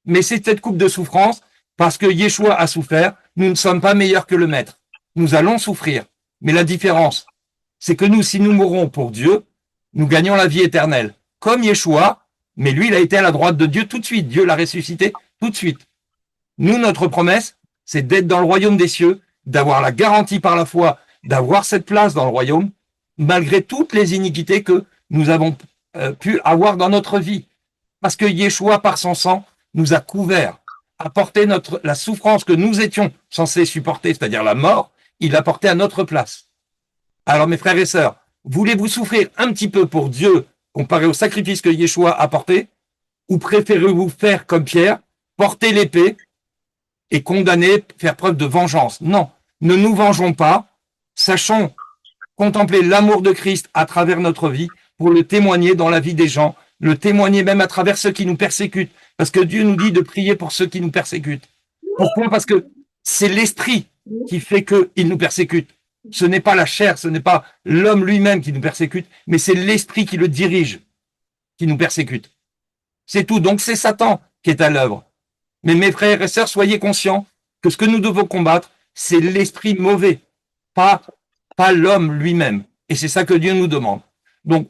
Mais c'est cette coupe de souffrance, parce que Yeshua a souffert, nous ne sommes pas meilleurs que le Maître. Nous allons souffrir. Mais la différence, c'est que nous, si nous mourons pour Dieu, nous gagnons la vie éternelle. Comme Yeshua, mais lui, il a été à la droite de Dieu tout de suite. Dieu l'a ressuscité tout de suite. Nous, notre promesse, c'est d'être dans le royaume des cieux, d'avoir la garantie par la foi, d'avoir cette place dans le royaume, malgré toutes les iniquités que nous avons pu avoir dans notre vie. Parce que Yeshua, par son sang, nous a couverts, a porté la souffrance que nous étions censés supporter, c'est-à-dire la mort, il l'a portée à notre place. Alors, mes frères et sœurs, voulez-vous souffrir un petit peu pour Dieu comparé au sacrifice que Yeshua a porté, ou préférez-vous faire comme Pierre, porter l'épée et condamner, faire preuve de vengeance? Non, ne nous vengeons pas, sachons contempler l'amour de Christ à travers notre vie pour le témoigner dans la vie des gens, le témoigner même à travers ceux qui nous persécutent, parce que Dieu nous dit de prier pour ceux qui nous persécutent. Pourquoi? Parce que c'est l'esprit qui fait qu'il nous persécute. Ce n'est pas la chair, ce n'est pas l'homme lui-même qui nous persécute, mais c'est l'esprit qui le dirige, qui nous persécute. C'est tout. Donc c'est Satan qui est à l'œuvre. Mais mes frères et sœurs, soyez conscients que ce que nous devons combattre, c'est l'esprit mauvais, pas l'homme lui-même. Et c'est ça que Dieu nous demande. Donc,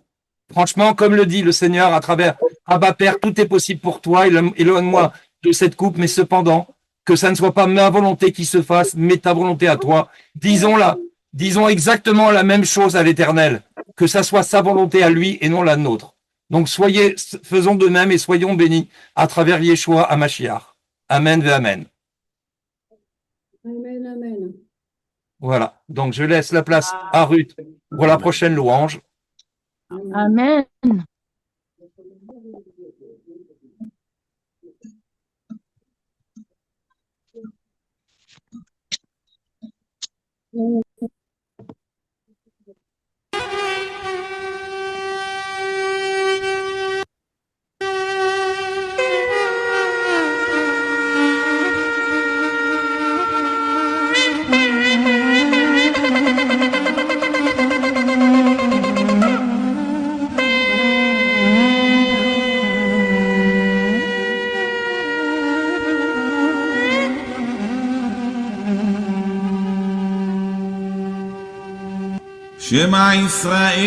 franchement, comme le dit le Seigneur à travers Abba Père, tout est possible pour toi, éloigne-moi de cette coupe, mais cependant, que ça ne soit pas ma volonté qui se fasse, mais ta volonté à toi. Disons exactement la même chose à l'Éternel, que ça soit sa volonté à lui et non la nôtre. Donc faisons de même et soyons bénis à travers Yeshua à Mashiach. Amen et Amen. Amen, amen. Voilà, donc je laisse la place à Ruth pour la prochaine louange. Amen. שמע ישראל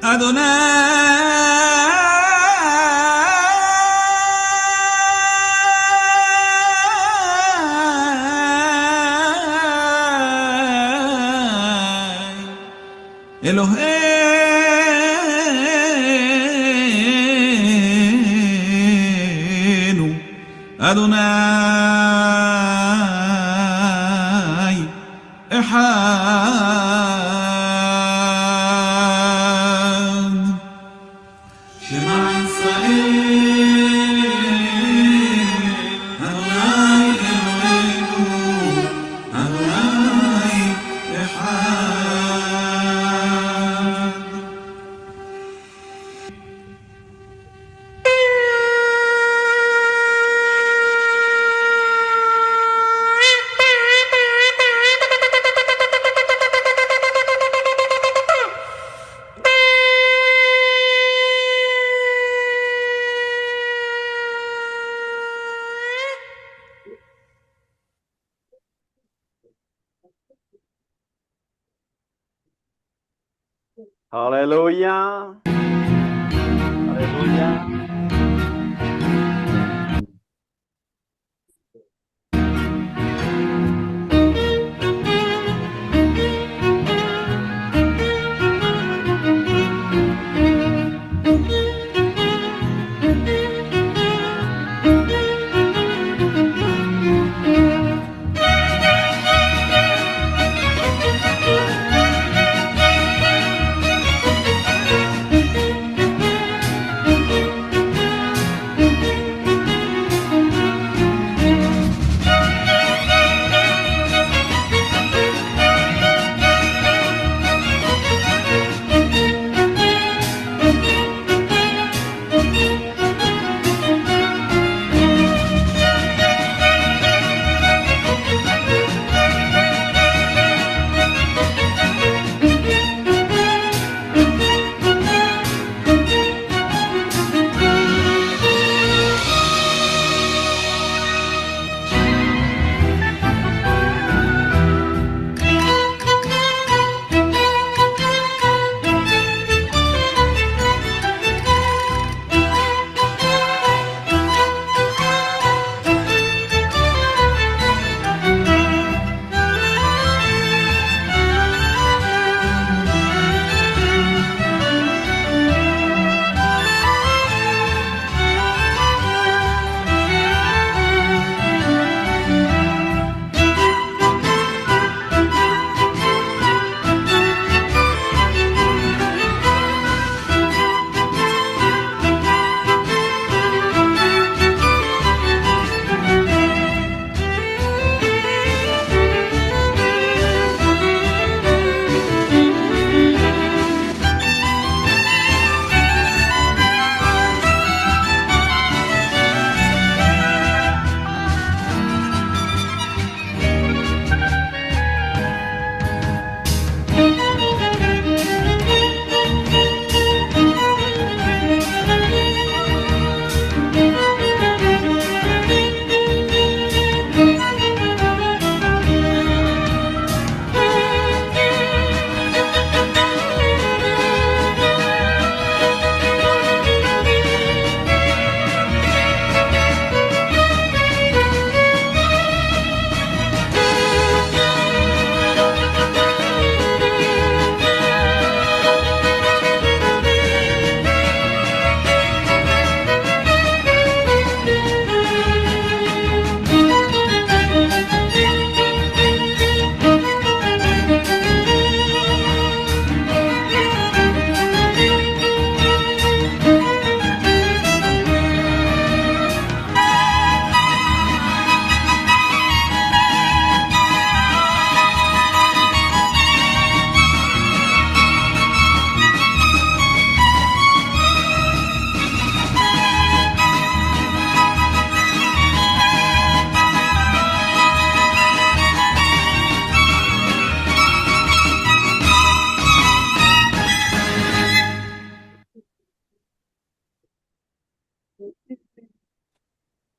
אדוני אלוהינו אדוני אחד שמע ישראל אדוני אלוהינו אדוני אחד Alléluia. Alléluia.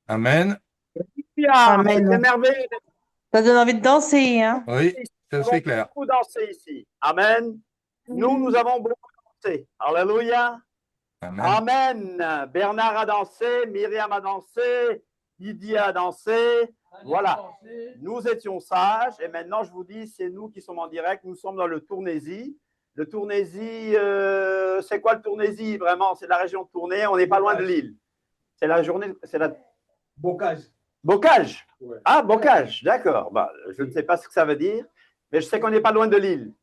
Amen. C'était merveilleux. Ça donne envie de danser, hein? Oui, ça c'est clair. Beaucoup dansé ici. Amen. Nous avons beaucoup dansé. Alléluia. Amen. Bernard a dansé, Myriam a dansé, Didier a dansé. Voilà. Nous étions sages et maintenant je vous dis, c'est nous qui sommes en direct. Nous sommes dans le Tournaisis. Le Tournaisis, c'est quoi le Tournaisis vraiment? C'est la région de Tournai. On n'est pas loin de Lille. C'est la journée, c'est la. Bocage. Bocage. Ouais. Ah, Bocage, d'accord. Bah, je ne sais pas ce que ça veut dire, mais je sais qu'on n'est pas loin de Lille.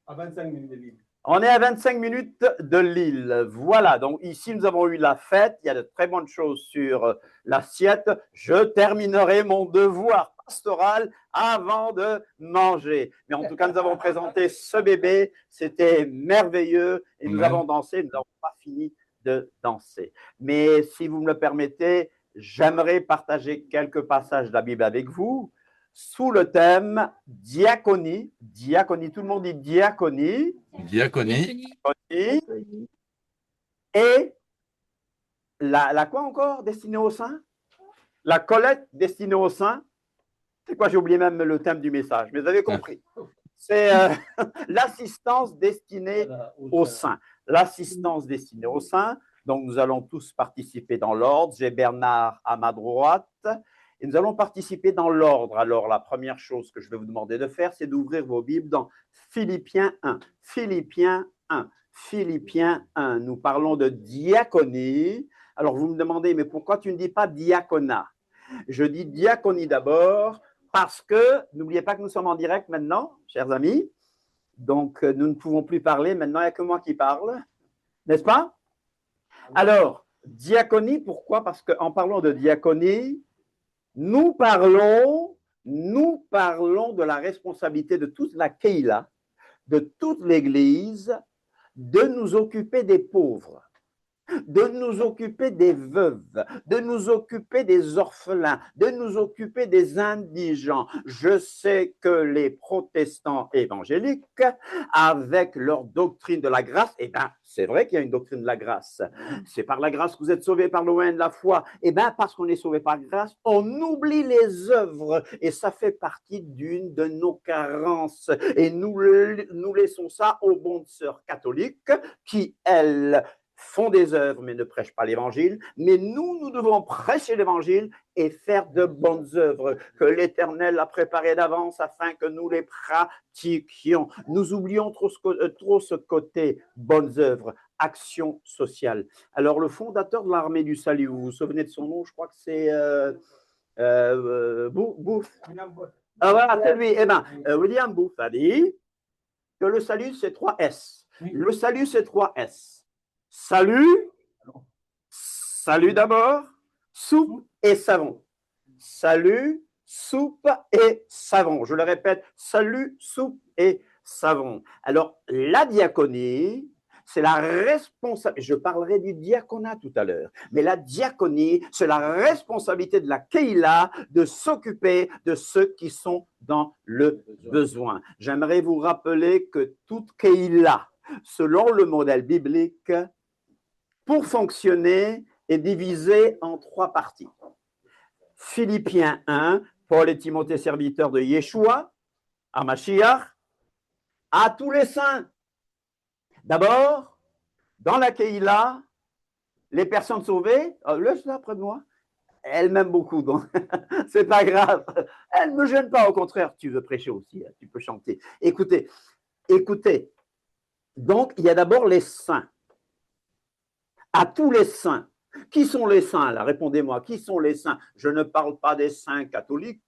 À 25 minutes de Lille. On est à 25 minutes de Lille. Voilà, donc ici, nous avons eu la fête. Il y a de très bonnes choses sur l'assiette. Je terminerai mon devoir pastoral avant de manger. Mais en tout cas, nous avons présenté ce bébé. C'était merveilleux et nous avons dansé. Nous n'avons pas fini de danser. Mais si vous me le permettez, j'aimerais partager quelques passages de la Bible avec vous sous le thème diaconie. Diaconie, tout le monde dit diaconie. Diaconie. Et la quoi encore destinée aux saints? La collecte destinée aux saints. C'est quoi? J'ai oublié même le thème du message, mais vous avez compris. C'est l'assistance destinée aux saints. L'assistance destinée aux saints. Donc, nous allons tous participer dans l'ordre. J'ai Bernard à ma droite. Et nous allons participer dans l'ordre. Alors, la première chose que je vais vous demander de faire, c'est d'ouvrir vos Bibles dans Philippiens 1. Philippiens 1. Philippiens 1. Nous parlons de diaconie. Alors, vous me demandez, mais pourquoi tu ne dis pas diaconat? Je dis diaconie d'abord parce que, n'oubliez pas que nous sommes en direct maintenant, chers amis. Donc, nous ne pouvons plus parler. Maintenant, il n'y a que moi qui parle. N'est-ce pas? Alors, diaconie, pourquoi? Parce qu'en parlant de diaconie, nous parlons de la responsabilité de toute la Keïla, de toute l'Église, de nous occuper des pauvres, de nous occuper des veuves, de nous occuper des orphelins, de nous occuper des indigents. Je sais que les protestants évangéliques, avec leur doctrine de la grâce, eh bien, c'est vrai qu'il y a une doctrine de la grâce. C'est par la grâce que vous êtes sauvés par le moyen de la foi. Eh bien, parce qu'on est sauvé par grâce, on oublie les œuvres et ça fait partie d'une de nos carences. Et nous laissons ça aux bonnes sœurs catholiques qui, elles, font des œuvres mais ne prêchent pas l'évangile, mais nous devons prêcher l'évangile et faire de bonnes œuvres que l'Éternel a préparées d'avance afin que nous les pratiquions. Nous oublions trop ce côté bonnes œuvres, action sociale. Alors le fondateur de l'armée du salut, vous vous souvenez de son nom? Je crois que c'est Booth. Ah voilà, c'est lui. Eh bien, William Booth a dit que le salut c'est 3 S. Le salut c'est 3 S. Salut, salut d'abord, soupe et savon. Salut, soupe et savon. Je le répète, salut, soupe et savon. Alors, la diaconie, c'est la responsabilité, je parlerai du diaconat tout à l'heure, mais la diaconie, c'est la responsabilité de la Keïla de s'occuper de ceux qui sont dans le besoin. J'aimerais vous rappeler que toute Keïla, selon le modèle biblique, pour fonctionner, est divisé en 3 parties. Philippiens 1, Paul et Timothée, serviteurs de Yeshua, à Mashiach, à tous les saints. D'abord, dans la Keïla, les personnes sauvées, laisse-la près de moi, elle m'aime beaucoup, donc c'est pas grave. Elle ne me gêne pas, au contraire, tu veux prêcher aussi, tu peux chanter. Écoutez, donc il y a d'abord les saints. À tous les saints. Qui sont les saints là? Répondez-moi, qui sont les saints? Je ne parle pas des saints catholiques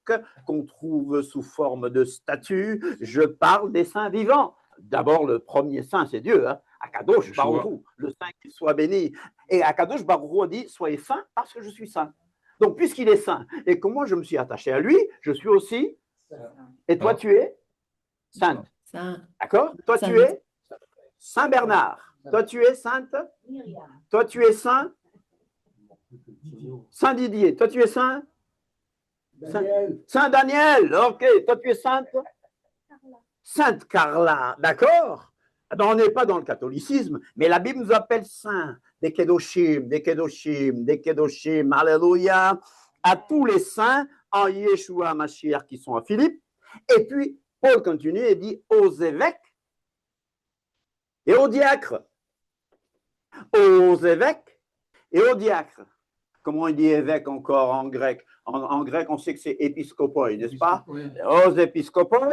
qu'on trouve sous forme de statues, je parle des saints vivants. D'abord, le premier saint, c'est Dieu, hein? Akadosh Baruch, le saint qu'il soit béni. Et Akadosh Baruch dit, soyez saints parce que je suis saint. Donc, puisqu'il est saint, et que moi je me suis attaché à lui, je suis aussi. Et toi, tu es sainte. D'accord? Toi, tu es Saint Bernard. Toi, tu es sainte? Toi, tu es saint? Saint Didier. Toi, tu es saint? Saint Daniel. Ok. Toi, tu es sainte? Sainte Carla. D'accord? on n'est pas dans le catholicisme, mais la Bible nous appelle saints, des kedoshim, des kedoshim, des kedoshim, alléluia, à tous les saints en Yeshua Mashiach qui sont à Philippe. Et puis, Paul continue et dit aux évêques et aux diacres. Aux évêques et aux diacres. Comment il dit évêque encore en grec? En grec, on sait que c'est épiscopoi, n'est-ce pas? Aux épiscopoi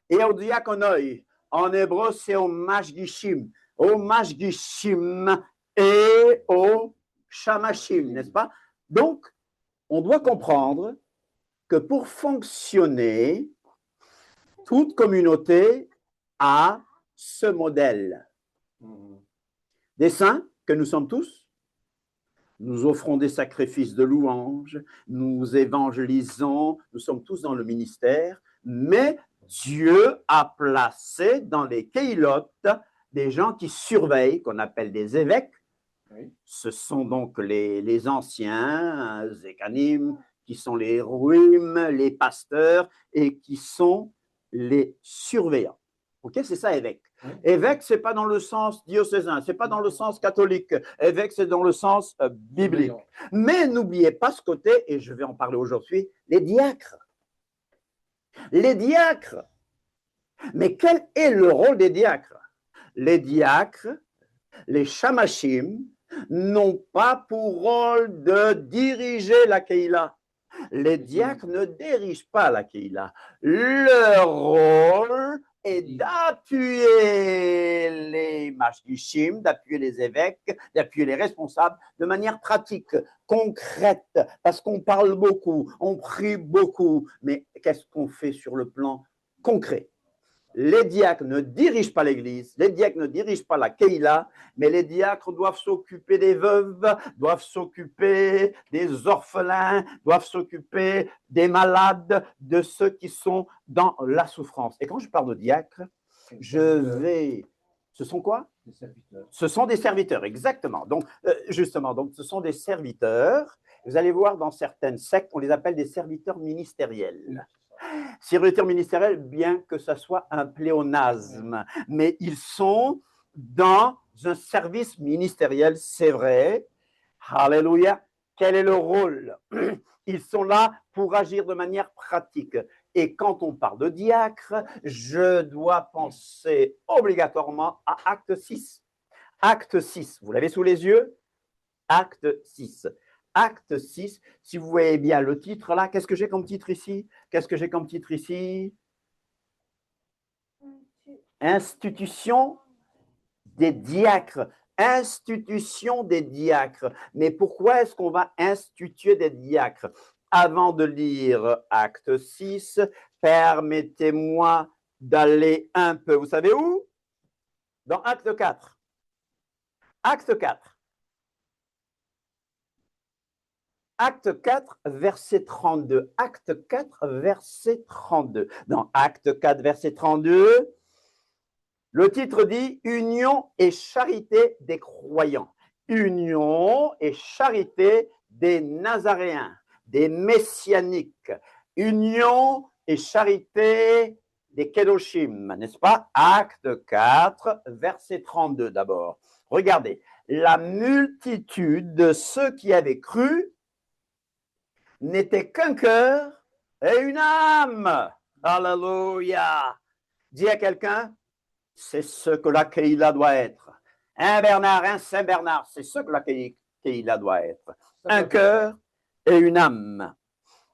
et aux diaconoi. En hébreu, c'est au mashgishim. Au mashgishim et au shamashim, n'est-ce pas? Donc, on doit comprendre que pour fonctionner, toute communauté a ce modèle. Des saints, que nous sommes tous, nous offrons des sacrifices de louange, nous évangélisons, nous sommes tous dans le ministère, mais Dieu a placé dans les kéilotes des gens qui surveillent, qu'on appelle des évêques. Oui. Ce sont donc les anciens, Zékanim, qui sont les héroïmes, les pasteurs, et qui sont les surveillants. Ok, c'est ça, évêque. Oui. Évêque, ce n'est pas dans le sens diocésain, ce n'est pas dans le sens catholique. Évêque, c'est dans le sens biblique. Mais n'oubliez pas ce côté, et je vais en parler aujourd'hui, les diacres. Les diacres. Mais quel est le rôle des diacres? Les diacres, les shamashim, n'ont pas pour rôle de diriger la Keïla. Les diacres ne dirigent pas la Keïla. Leur rôle est d'appuyer les mashgishim, d'appuyer les évêques, d'appuyer les responsables de manière pratique, concrète, parce qu'on parle beaucoup, on prie beaucoup, mais qu'est-ce qu'on fait sur le plan concret? Les diacres ne dirigent pas l'Église, les diacres ne dirigent pas la Keïla, mais les diacres doivent s'occuper des veuves, doivent s'occuper des orphelins, doivent s'occuper des malades, de ceux qui sont dans la souffrance. Et quand je parle de diacres, ce sont quoi? Des serviteurs. Ce sont des serviteurs, exactement. Donc, justement, donc, ce sont des serviteurs. Vous allez voir dans certaines sectes, on les appelle des serviteurs ministériels. Serviteurs ministériels, bien que ce soit un pléonasme, mais ils sont dans un service ministériel, c'est vrai. Alléluia. Quel est leur rôle? Ils sont là pour agir de manière pratique. Et quand on parle de diacre, je dois penser obligatoirement à Acte 6. Acte 6, vous l'avez sous les yeux? Acte 6. Acte 6, si vous voyez bien le titre là, qu'est-ce que j'ai comme titre ici? Qu'est-ce que j'ai comme titre ici? Institution des diacres. Institution des diacres. Mais pourquoi est-ce qu'on va instituer des diacres? Avant de lire Acte 6, permettez-moi d'aller un peu, vous savez où? Dans Acte 4. Acte 4. Acte 4, verset 32. Acte 4, verset 32. Dans Acte 4, verset 32, le titre dit « Union et charité des croyants ». Union et charité des Nazaréens, des Messianiques. Union et charité des Kedoshim, n'est-ce pas? Acte 4, verset 32 d'abord. Regardez, la multitude de ceux qui avaient cru n'était qu'un cœur et une âme. Alléluia. Dis à quelqu'un, c'est ce que la Keïla doit être. Un Bernard, un Saint-Bernard, c'est ce que la Keïla doit être. Un cœur et une âme.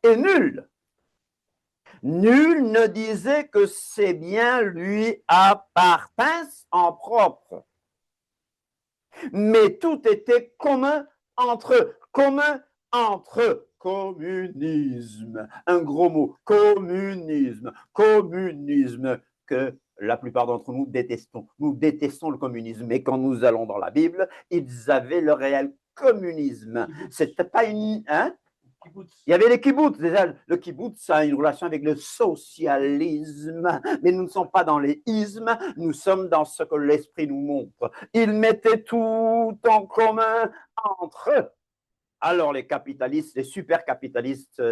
Et nul ne disait que ses biens lui appartinssent en propre. Mais tout était commun entre eux. Commun entre eux. Communisme, un gros mot, communisme, communisme que la plupart d'entre nous détestons. Nous détestons le communisme, mais quand nous allons dans la Bible, ils avaient le réel communisme. C'était pas une... Hein? Il y avait les kibbutz. Déjà, le kibbutz a une relation avec le socialisme, mais nous ne sommes pas dans les ismes, nous sommes dans ce que l'Esprit nous montre. Ils mettaient tout en commun entre eux. Alors les capitalistes, les super capitalistes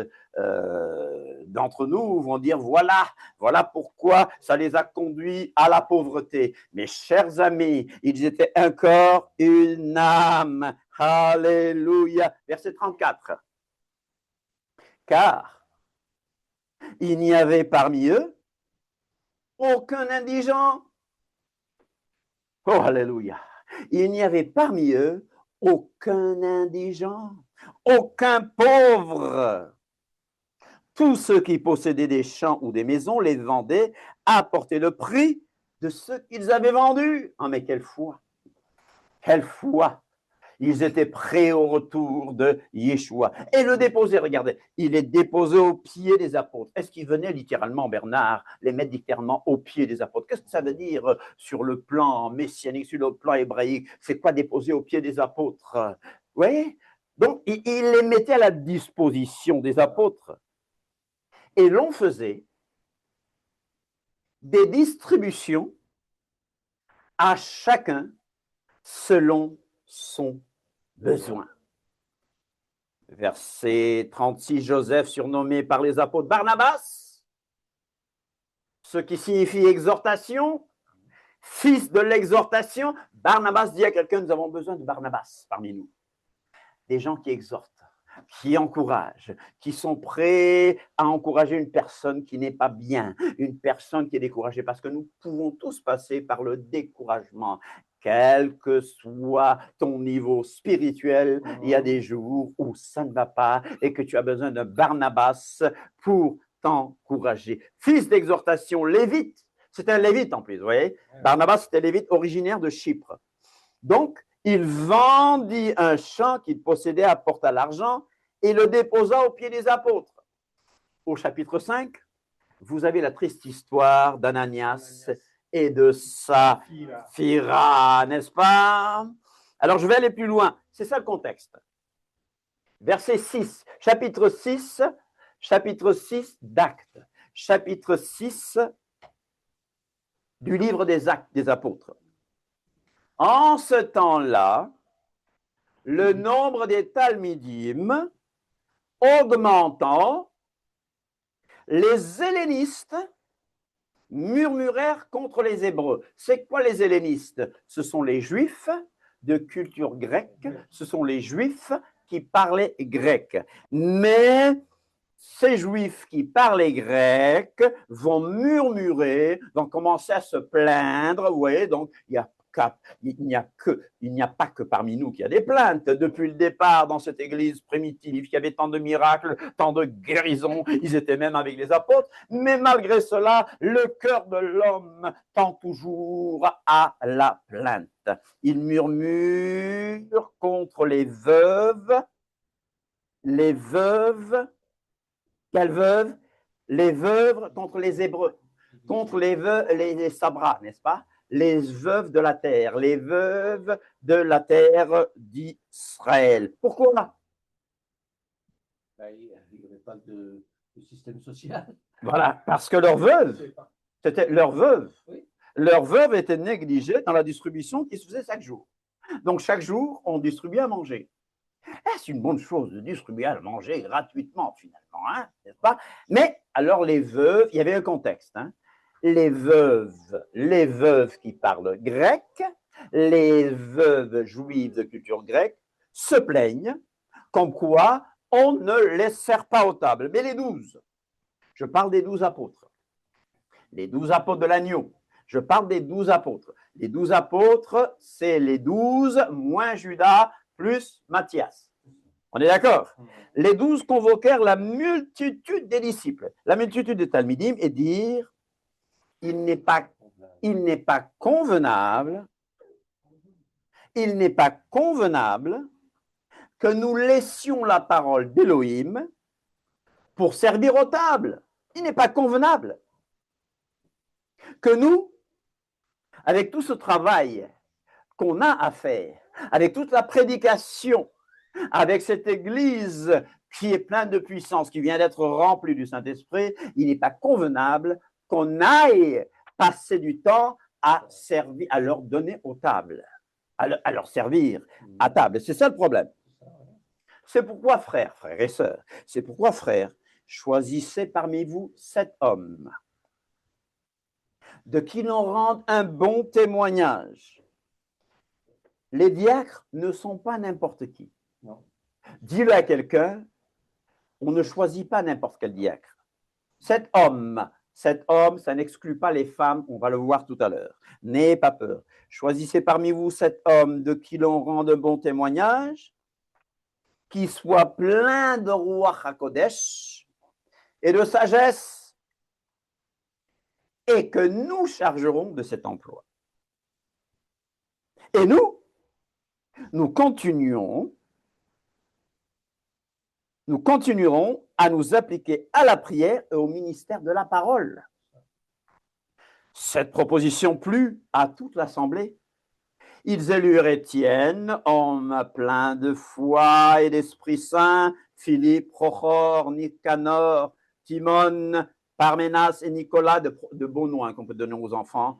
d'entre nous vont dire voilà pourquoi ça les a conduits à la pauvreté. Mes chers amis, ils étaient un corps, une âme. Alléluia. Verset 34. Car il n'y avait parmi eux aucun indigent. Oh, alléluia. Il n'y avait parmi eux aucun indigent, aucun pauvre. Tous ceux qui possédaient des champs ou des maisons les vendaient, apportaient le prix de ce qu'ils avaient vendu. Ah, mais quelle foi! Quelle foi! Ils étaient prêts au retour de Yeshua. Et le déposer, regardez, il est déposé aux pieds des apôtres. Est-ce qu'il venait littéralement, Bernard, les mettre littéralement aux pieds des apôtres? Qu'est-ce que ça veut dire sur le plan messianique, sur le plan hébraïque? C'est quoi déposer aux pieds des apôtres? Vous voyez? Donc, il les mettait à la disposition des apôtres. Et l'on faisait des distributions à chacun selon son besoin. Verset 36, Joseph, surnommé par les apôtres Barnabas, ce qui signifie exhortation, fils de l'exhortation. Barnabas dit à quelqu'un, nous avons besoin de Barnabas parmi nous. Des gens qui exhortent, qui encouragent, qui sont prêts à encourager une personne qui n'est pas bien, une personne qui est découragée, parce que nous pouvons tous passer par le découragement. Quel que soit ton niveau spirituel, il y a des jours où ça ne va pas et que tu as besoin d'un Barnabas pour t'encourager. Fils d'exhortation, lévite. C'est un lévite en plus, vous voyez. Barnabas, c'était lévite originaire de Chypre. Donc, il vendit un champ qu'il possédait, apporta l'argent et le déposa aux pieds des apôtres. Au chapitre 5, vous avez la triste histoire d'Ananias et de Saphira, n'est-ce pas? Alors, je vais aller plus loin. C'est ça le contexte. Verset 6, chapitre 6 d'Actes, chapitre 6 du livre des Actes des apôtres. En ce temps-là, le nombre des Talmidim augmentant, les hellénistes murmurèrent contre les Hébreux. C'est quoi les hellénistes? Ce sont les Juifs de culture grecque, ce sont les Juifs qui parlaient grec. Mais ces Juifs qui parlaient grec vont murmurer, vont commencer à se plaindre. Vous voyez, donc il n'y a pas que parmi nous qu'il y a des plaintes. Depuis le départ, dans cette église primitive, il y avait tant de miracles, tant de guérisons, ils étaient même avec les apôtres, mais malgré cela, le cœur de l'homme tend toujours à la plainte. Il murmure contre les veuves. Quelles veuves? Les veuves contre les Hébreux, contre les veuves, les sabras, n'est-ce pas? Les veuves de la terre, les veuves de la terre d'Israël. Pourquoi? Il n'y avait pas de système social. Voilà, parce que leur veuve, c'était leur veuve. Oui. Leur veuve était négligée dans la distribution qui se faisait chaque jour. Donc chaque jour, on distribuait à manger. C'est une bonne chose de distribuer à manger gratuitement finalement, hein, n'est-ce pas? Mais alors les veuves, il y avait un contexte, hein. Les veuves qui parlent grec, les veuves juives de culture grecque se plaignent comme quoi on ne les sert pas aux tables. Mais les 12, je parle des 12 apôtres, les 12 apôtres de l'agneau, je parle des 12 apôtres. Les 12 apôtres, c'est les 12 moins Judas plus Matthias. On est d'accord? Les 12 convoquèrent la multitude des disciples, la multitude des Talmidim, et dirent: il n'est pas convenable que nous laissions la parole d'Élohim pour servir aux tables. Il n'est pas convenable que nous, avec tout ce travail qu'on a à faire, avec toute la prédication, avec cette église qui est pleine de puissance, qui vient d'être remplie du Saint-Esprit, il n'est pas convenable qu'on aille passer du temps à servir, à leur donner aux tables, à leur servir à table. C'est ça le problème. C'est pourquoi, frères et sœurs, c'est pourquoi, frères, choisissez parmi vous 7 hommes, de qui l'on rende un bon témoignage. Les diacres ne sont pas n'importe qui. Dis-le à quelqu'un, on ne choisit pas n'importe quel diacre. 7 hommes, ça n'exclut pas les femmes, on va le voir tout à l'heure. N'ayez pas peur. Choisissez parmi vous 7 hommes de qui l'on rende un bon témoignage, qui soient pleins de Ruach HaKodesh et de sagesse, et que nous chargerons de cet emploi. Et nous continuerons à nous appliquer à la prière et au ministère de la parole. Cette proposition plut à toute l'assemblée. Ils élurent Étienne, homme plein de foi et d'Esprit Saint, Philippe, Prochor, Nicanor, Timon, Parménas et Nicolas, de beaux noms qu'on peut donner aux enfants.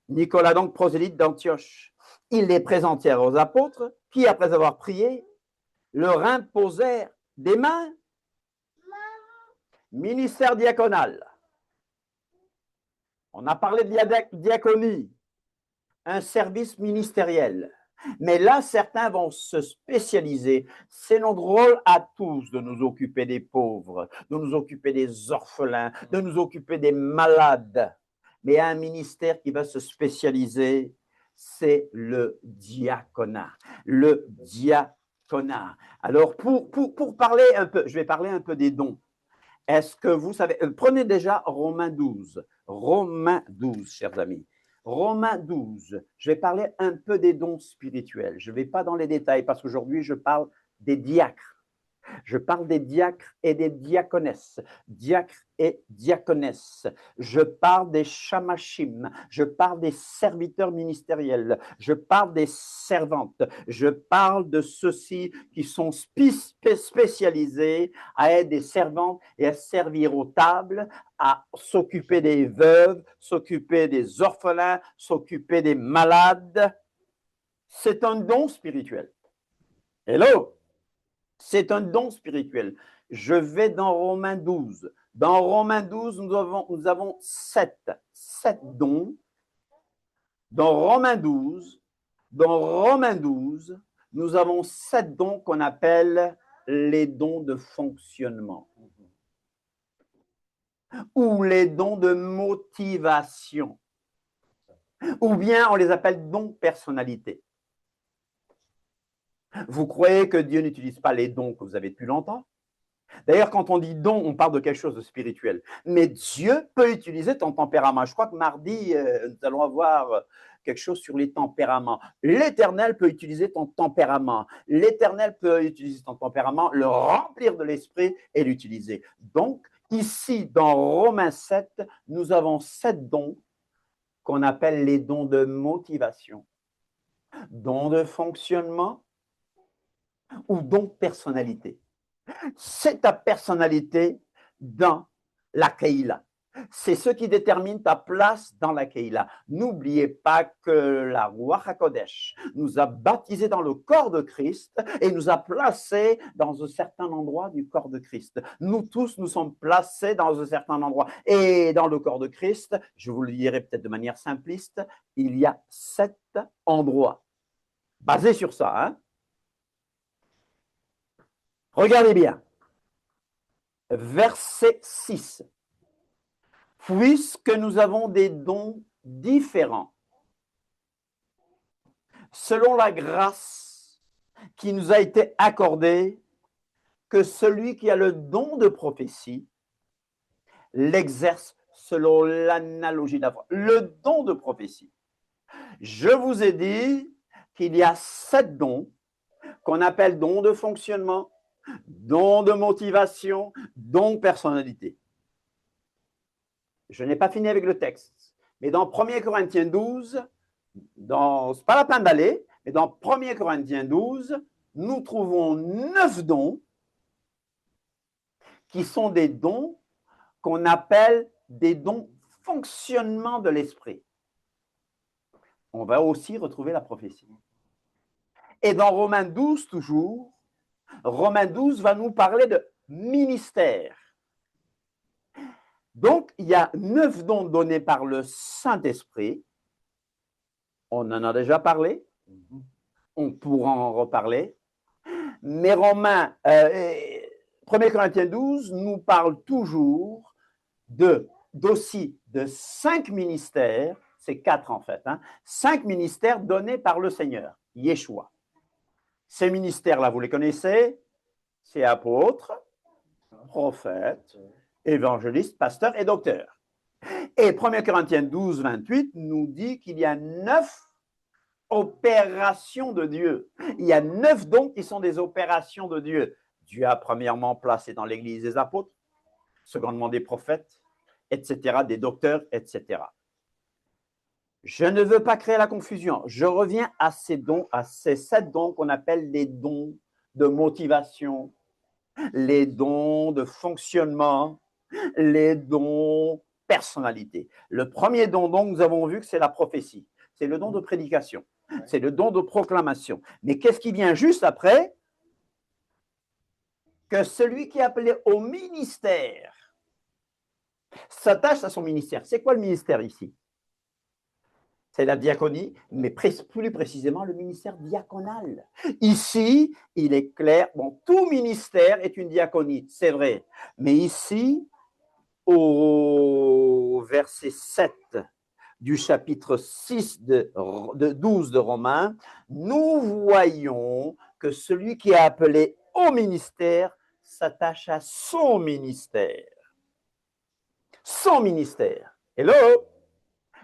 Nicolas, donc prosélyte d'Antioche. Ils les présentèrent aux apôtres, qui, après avoir prié, leur imposèrent des mains. Ministère diaconal. On a parlé de diaconie, un service ministériel. Mais là, certains vont se spécialiser. C'est notre rôle à tous de nous occuper des pauvres, de nous occuper des orphelins, de nous occuper des malades. Mais il y a un ministère qui va se spécialiser, c'est le diaconat. Le diaconat. Alors, pour parler un peu, je vais parler un peu des dons. Est-ce que vous savez, prenez déjà Romains 12. Romains 12, chers amis. Romains 12, je vais parler un peu des dons spirituels. Je ne vais pas dans les détails parce qu'aujourd'hui, je parle des diacres. Je parle des diacres et des diaconesses. Diacres et diaconesses. Je parle des chamachim. Je parle des serviteurs ministériels. Je parle des servantes. Je parle de ceux-ci qui sont spécialisés à être des servantes et à servir aux tables, à s'occuper des veuves, s'occuper des orphelins, s'occuper des malades. C'est un don spirituel. Hello! C'est un don spirituel. Je vais dans Romains 12. Dans Romains 12, nous avons sept dons. Dans Romains 12, nous avons 7 dons qu'on appelle les dons de fonctionnement ou les dons de motivation, ou bien on les appelle dons personnalité. Vous croyez que Dieu n'utilise pas les dons que vous avez depuis longtemps? D'ailleurs, quand on dit don, on parle de quelque chose de spirituel. Mais Dieu peut utiliser ton tempérament. Je crois que mardi, nous allons avoir quelque chose sur les tempéraments. L'Éternel peut utiliser ton tempérament. L'Éternel peut utiliser ton tempérament, le remplir de l'esprit et l'utiliser. Donc, ici, dans Romains 7, nous avons 7 dons qu'on appelle les dons de motivation, dons de fonctionnement, ou donc personnalité. C'est ta personnalité dans la Keïla. C'est ce qui détermine ta place dans la Keïla. N'oubliez pas que la Ruach HaKodesh nous a baptisés dans le corps de Christ et nous a placés dans un certain endroit du corps de Christ. Nous tous, nous sommes placés dans un certain endroit. Et dans le corps de Christ, je vous le dirai peut-être de manière simpliste, il y a 7 endroits. Basés sur ça, hein? Regardez bien, verset 6. Puisque nous avons des dons différents, selon la grâce qui nous a été accordée, que celui qui a le don de prophétie l'exerce selon l'analogie de la foi. Le don de prophétie. Je vous ai dit qu'il y a 7 dons qu'on appelle dons de fonctionnement, don de motivation, don de personnalité. Je n'ai pas fini avec le texte, mais dans 1 Corinthiens 12, ce n'est pas la peine d'aller, mais dans 1 Corinthiens 12, nous trouvons 9 dons qui sont des dons qu'on appelle des dons fonctionnement de l'esprit. On va aussi retrouver la prophétie. Et dans Romains 12, toujours, Romains 12 va nous parler de ministère. Donc, il y a 9 dons donnés par le Saint-Esprit. On en a déjà parlé. On pourra en reparler. Mais Romains, 1 Corinthiens 12 nous parle toujours d'aussi de 5 ministères, c'est 4 en fait, 5 ministères donnés par le Seigneur, Yeshua. Ces ministères-là, vous les connaissez, c'est apôtre, prophète, évangéliste, pasteur et docteur. Et 1 Corinthiens 12, 28 nous dit qu'il y a 9 opérations de Dieu. Il y a 9 dons qui sont des opérations de Dieu. Dieu a premièrement placé dans l'Église des apôtres, secondement des prophètes, etc., des docteurs, etc. Je ne veux pas créer la confusion. Je reviens à ces dons, à ces 7 dons qu'on appelle les dons de motivation, les dons de fonctionnement, les dons personnalité. Le premier don, donc, nous avons vu que c'est la prophétie. C'est le don de prédication. C'est le don de proclamation. Mais qu'est-ce qui vient juste après? Que celui qui est appelé au ministère s'attache à son ministère. C'est quoi le ministère ici? C'est la diaconie, mais plus précisément le ministère diaconal. Ici, il est clair, bon, tout ministère est une diaconie, c'est vrai. Mais ici, au verset 7 du chapitre 6 de 12 de Romains, nous voyons que celui qui est appelé au ministère s'attache à son ministère. Son ministère. Hello?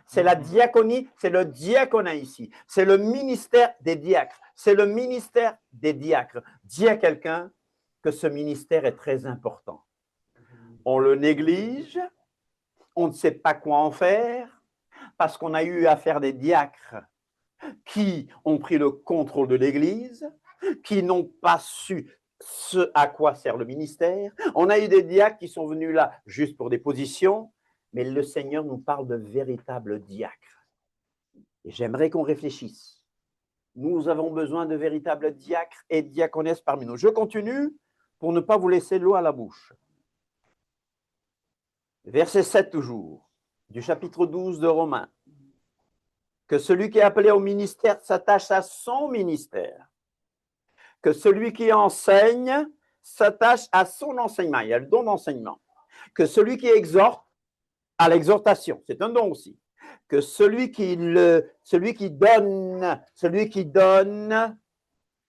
C'est la diaconie, c'est le diaconat ici. C'est le ministère des diacres. C'est le ministère des diacres. Dis à quelqu'un que ce ministère est très important. On le néglige, on ne sait pas quoi en faire, parce qu'on a eu affaire des diacres qui ont pris le contrôle de l'Église, qui n'ont pas su ce à quoi sert le ministère. On a eu des diacres qui sont venus là juste pour des positions, mais le Seigneur nous parle de véritables diacres. Et j'aimerais qu'on réfléchisse. Nous avons besoin de véritables diacres et diaconesses parmi nous. Je continue pour ne pas vous laisser l'eau à la bouche. Verset 7 toujours, du chapitre 12 de Romains. Que celui qui est appelé au ministère s'attache à son ministère. Que celui qui enseigne s'attache à son enseignement. Il y a le don d'enseignement. Que celui qui exhorte à l'exhortation, c'est un don aussi. Que celui qui donne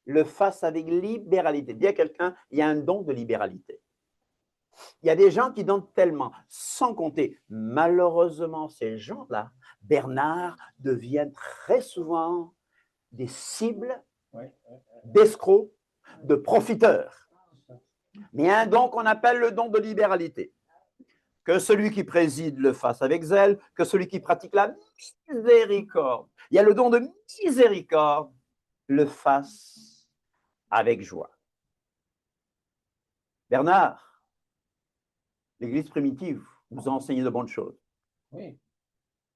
le fasse avec libéralité. Dis à quelqu'un, il y a un don de libéralité. Il y a des gens qui donnent tellement, sans compter. Malheureusement, ces gens-là, Bernard, deviennent très souvent des cibles d'escrocs, de profiteurs. Mais il y a un don qu'on appelle le don de libéralité. Que celui qui préside le fasse avec zèle, que celui qui pratique la miséricorde. Il y a le don de miséricorde, le fasse avec joie. Bernard, l'Église primitive nous a enseigné de bonnes choses. Oui.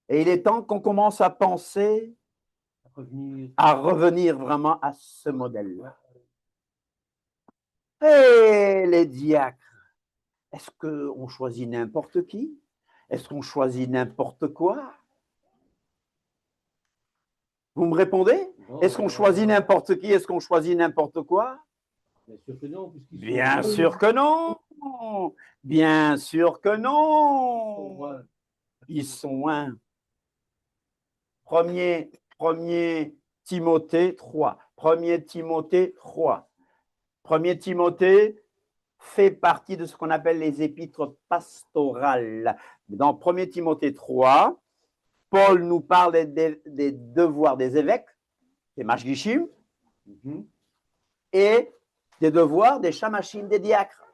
Et il est temps qu'on commence à penser à revenir vraiment à ce modèle-là. Et les diacres, est-ce qu'on choisit n'importe qui? Est-ce qu'on choisit n'importe quoi? Vous me répondez? Est-ce qu'on choisit n'importe qui? Est-ce qu'on choisit n'importe quoi? Bien sûr que non. Bien sûr que non. Bien sûr que non. Ils sont un. Premier Timothée 3. 1er Timothée 3. 1er Timothée fait partie de ce qu'on appelle les épîtres pastorales. Dans 1er Timothée 3, Paul nous parle des devoirs des évêques, des mashgichim, et des devoirs des shamashim, des diacres.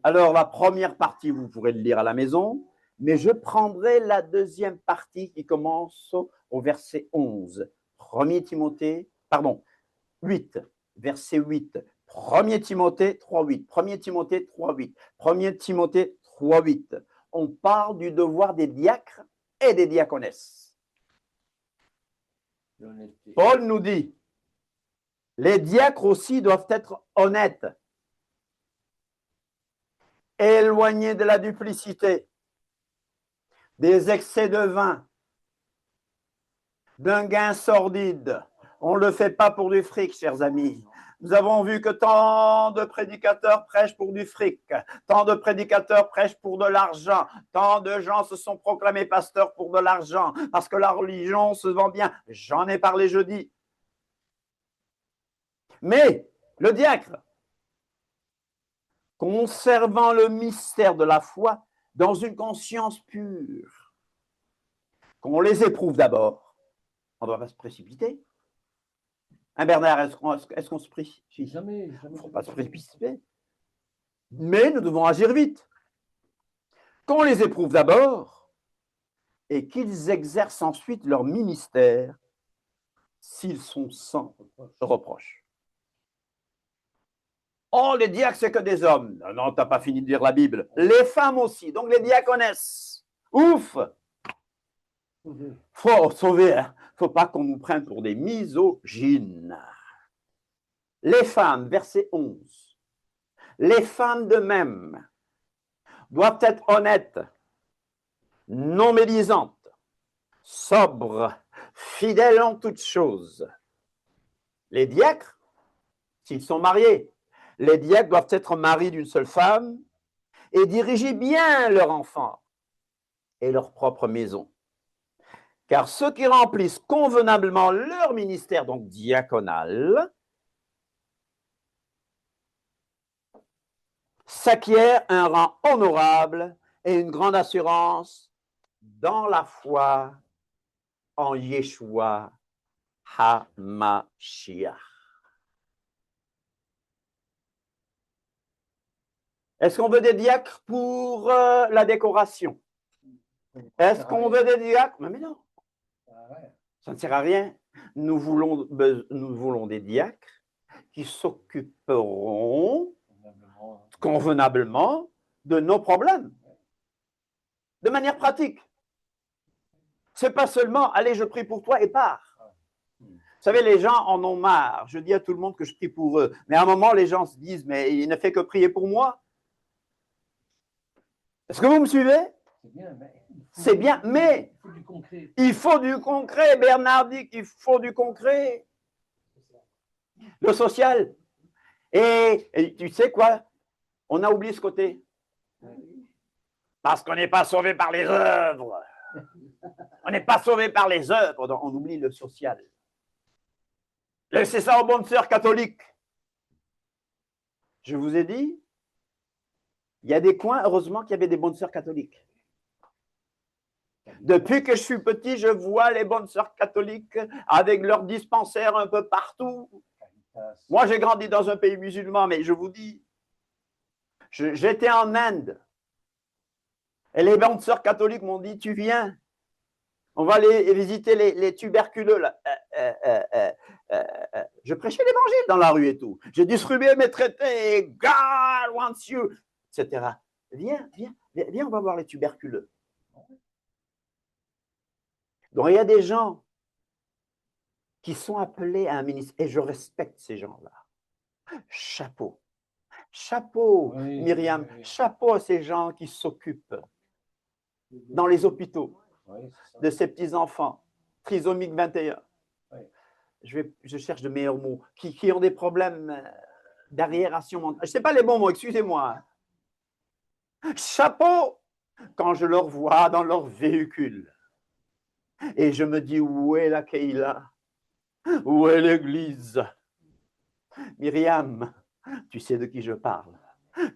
Alors, la première partie, vous pourrez le lire à la maison, mais je prendrai la deuxième partie qui commence au verset 11. 1er Timothée, 8, verset 8. 1er Timothée 3.8, 1er Timothée 3.8, 1er Timothée 3.8. On parle du devoir des diacres et des diaconesses. Paul nous dit, Les diacres aussi doivent être honnêtes, éloignés de la duplicité, des excès de vin, d'un gain sordide. On ne le fait pas pour du fric, chers amis. Nous avons vu que tant de prédicateurs prêchent pour du fric, tant de prédicateurs prêchent pour de l'argent, tant de gens se sont proclamés pasteurs pour de l'argent, parce que la religion se vend bien. J'en ai parlé jeudi. Mais le diacre, conservant le mystère de la foi dans une conscience pure, qu'on les éprouve d'abord, on ne doit pas se précipiter. Hein, Bernard, est-ce qu'on se précipite? Jamais. Il ne faut pas se précipiter. Mais nous devons agir vite. Qu'on les éprouve d'abord et qu'ils exercent ensuite leur ministère s'ils sont sans reproche. Oh, les diacres, c'est que des hommes. Non, non, tu n'as pas fini de lire la Bible. Les femmes aussi, donc les diaconesses. Ouf! Faut sauver, hein. Faut pas qu'on nous prenne pour des misogynes. Les femmes, verset 11. Les femmes de même doivent être honnêtes, non médisantes, sobres, fidèles en toutes choses. Les diacres, s'ils sont mariés, les diacres doivent être maris d'une seule femme et diriger bien leurs enfants et leur propre maison. Car ceux qui remplissent convenablement leur ministère, donc diaconal, s'acquièrent un rang honorable et une grande assurance dans la foi en Yeshua HaMashiach. Est-ce qu'on veut des diacres pour la décoration? Est-ce qu'on veut des diacres? Mais non. Ça ne sert à rien. Nous voulons des diacres qui s'occuperont convenablement de nos problèmes, de manière pratique. Ce n'est pas seulement « allez, je prie pour toi et pars ». Vous savez, les gens en ont marre. Je dis à tout le monde que je prie pour eux. Mais à un moment, les gens se disent « mais il ne fait que prier pour moi ». Est-ce que vous me suivez? C'est bien, mais il faut du concret. Bernard dit qu'il faut du concret. Le social. Et tu sais quoi? On a oublié ce côté. Parce qu'on n'est pas sauvé par les œuvres. On n'est pas sauvé par les œuvres. On oublie le social. Laissez ça aux bonnes sœurs catholiques. Je vous ai dit, il y a des coins, heureusement qu'il y avait des bonnes sœurs catholiques. Depuis que je suis petit, je vois les bonnes sœurs catholiques avec leurs dispensaires un peu partout. Moi, j'ai grandi dans un pays musulman, mais je vous dis, j'étais en Inde. Et les bonnes sœurs catholiques m'ont dit, tu viens, on va aller visiter les tuberculeux. Là. Je prêchais l'évangile dans la rue et tout. J'ai distribué mes traités, God wants you, etc. Viens, on va voir les tuberculeux. Donc, il y a des gens qui sont appelés à un ministère, et je respecte ces gens-là. Chapeau. Chapeau, oui, Myriam. Oui. Chapeau à ces gens qui s'occupent dans les hôpitaux de ces petits-enfants, trisomiques 21. Je cherche de meilleurs mots, qui ont des problèmes d'arriération mentale. Je ne sais pas les bons mots, excusez-moi. Chapeau quand je leur vois dans leur véhicule. Et je me dis, où est la Keïla? Où est l'église? Myriam, tu sais de qui je parle.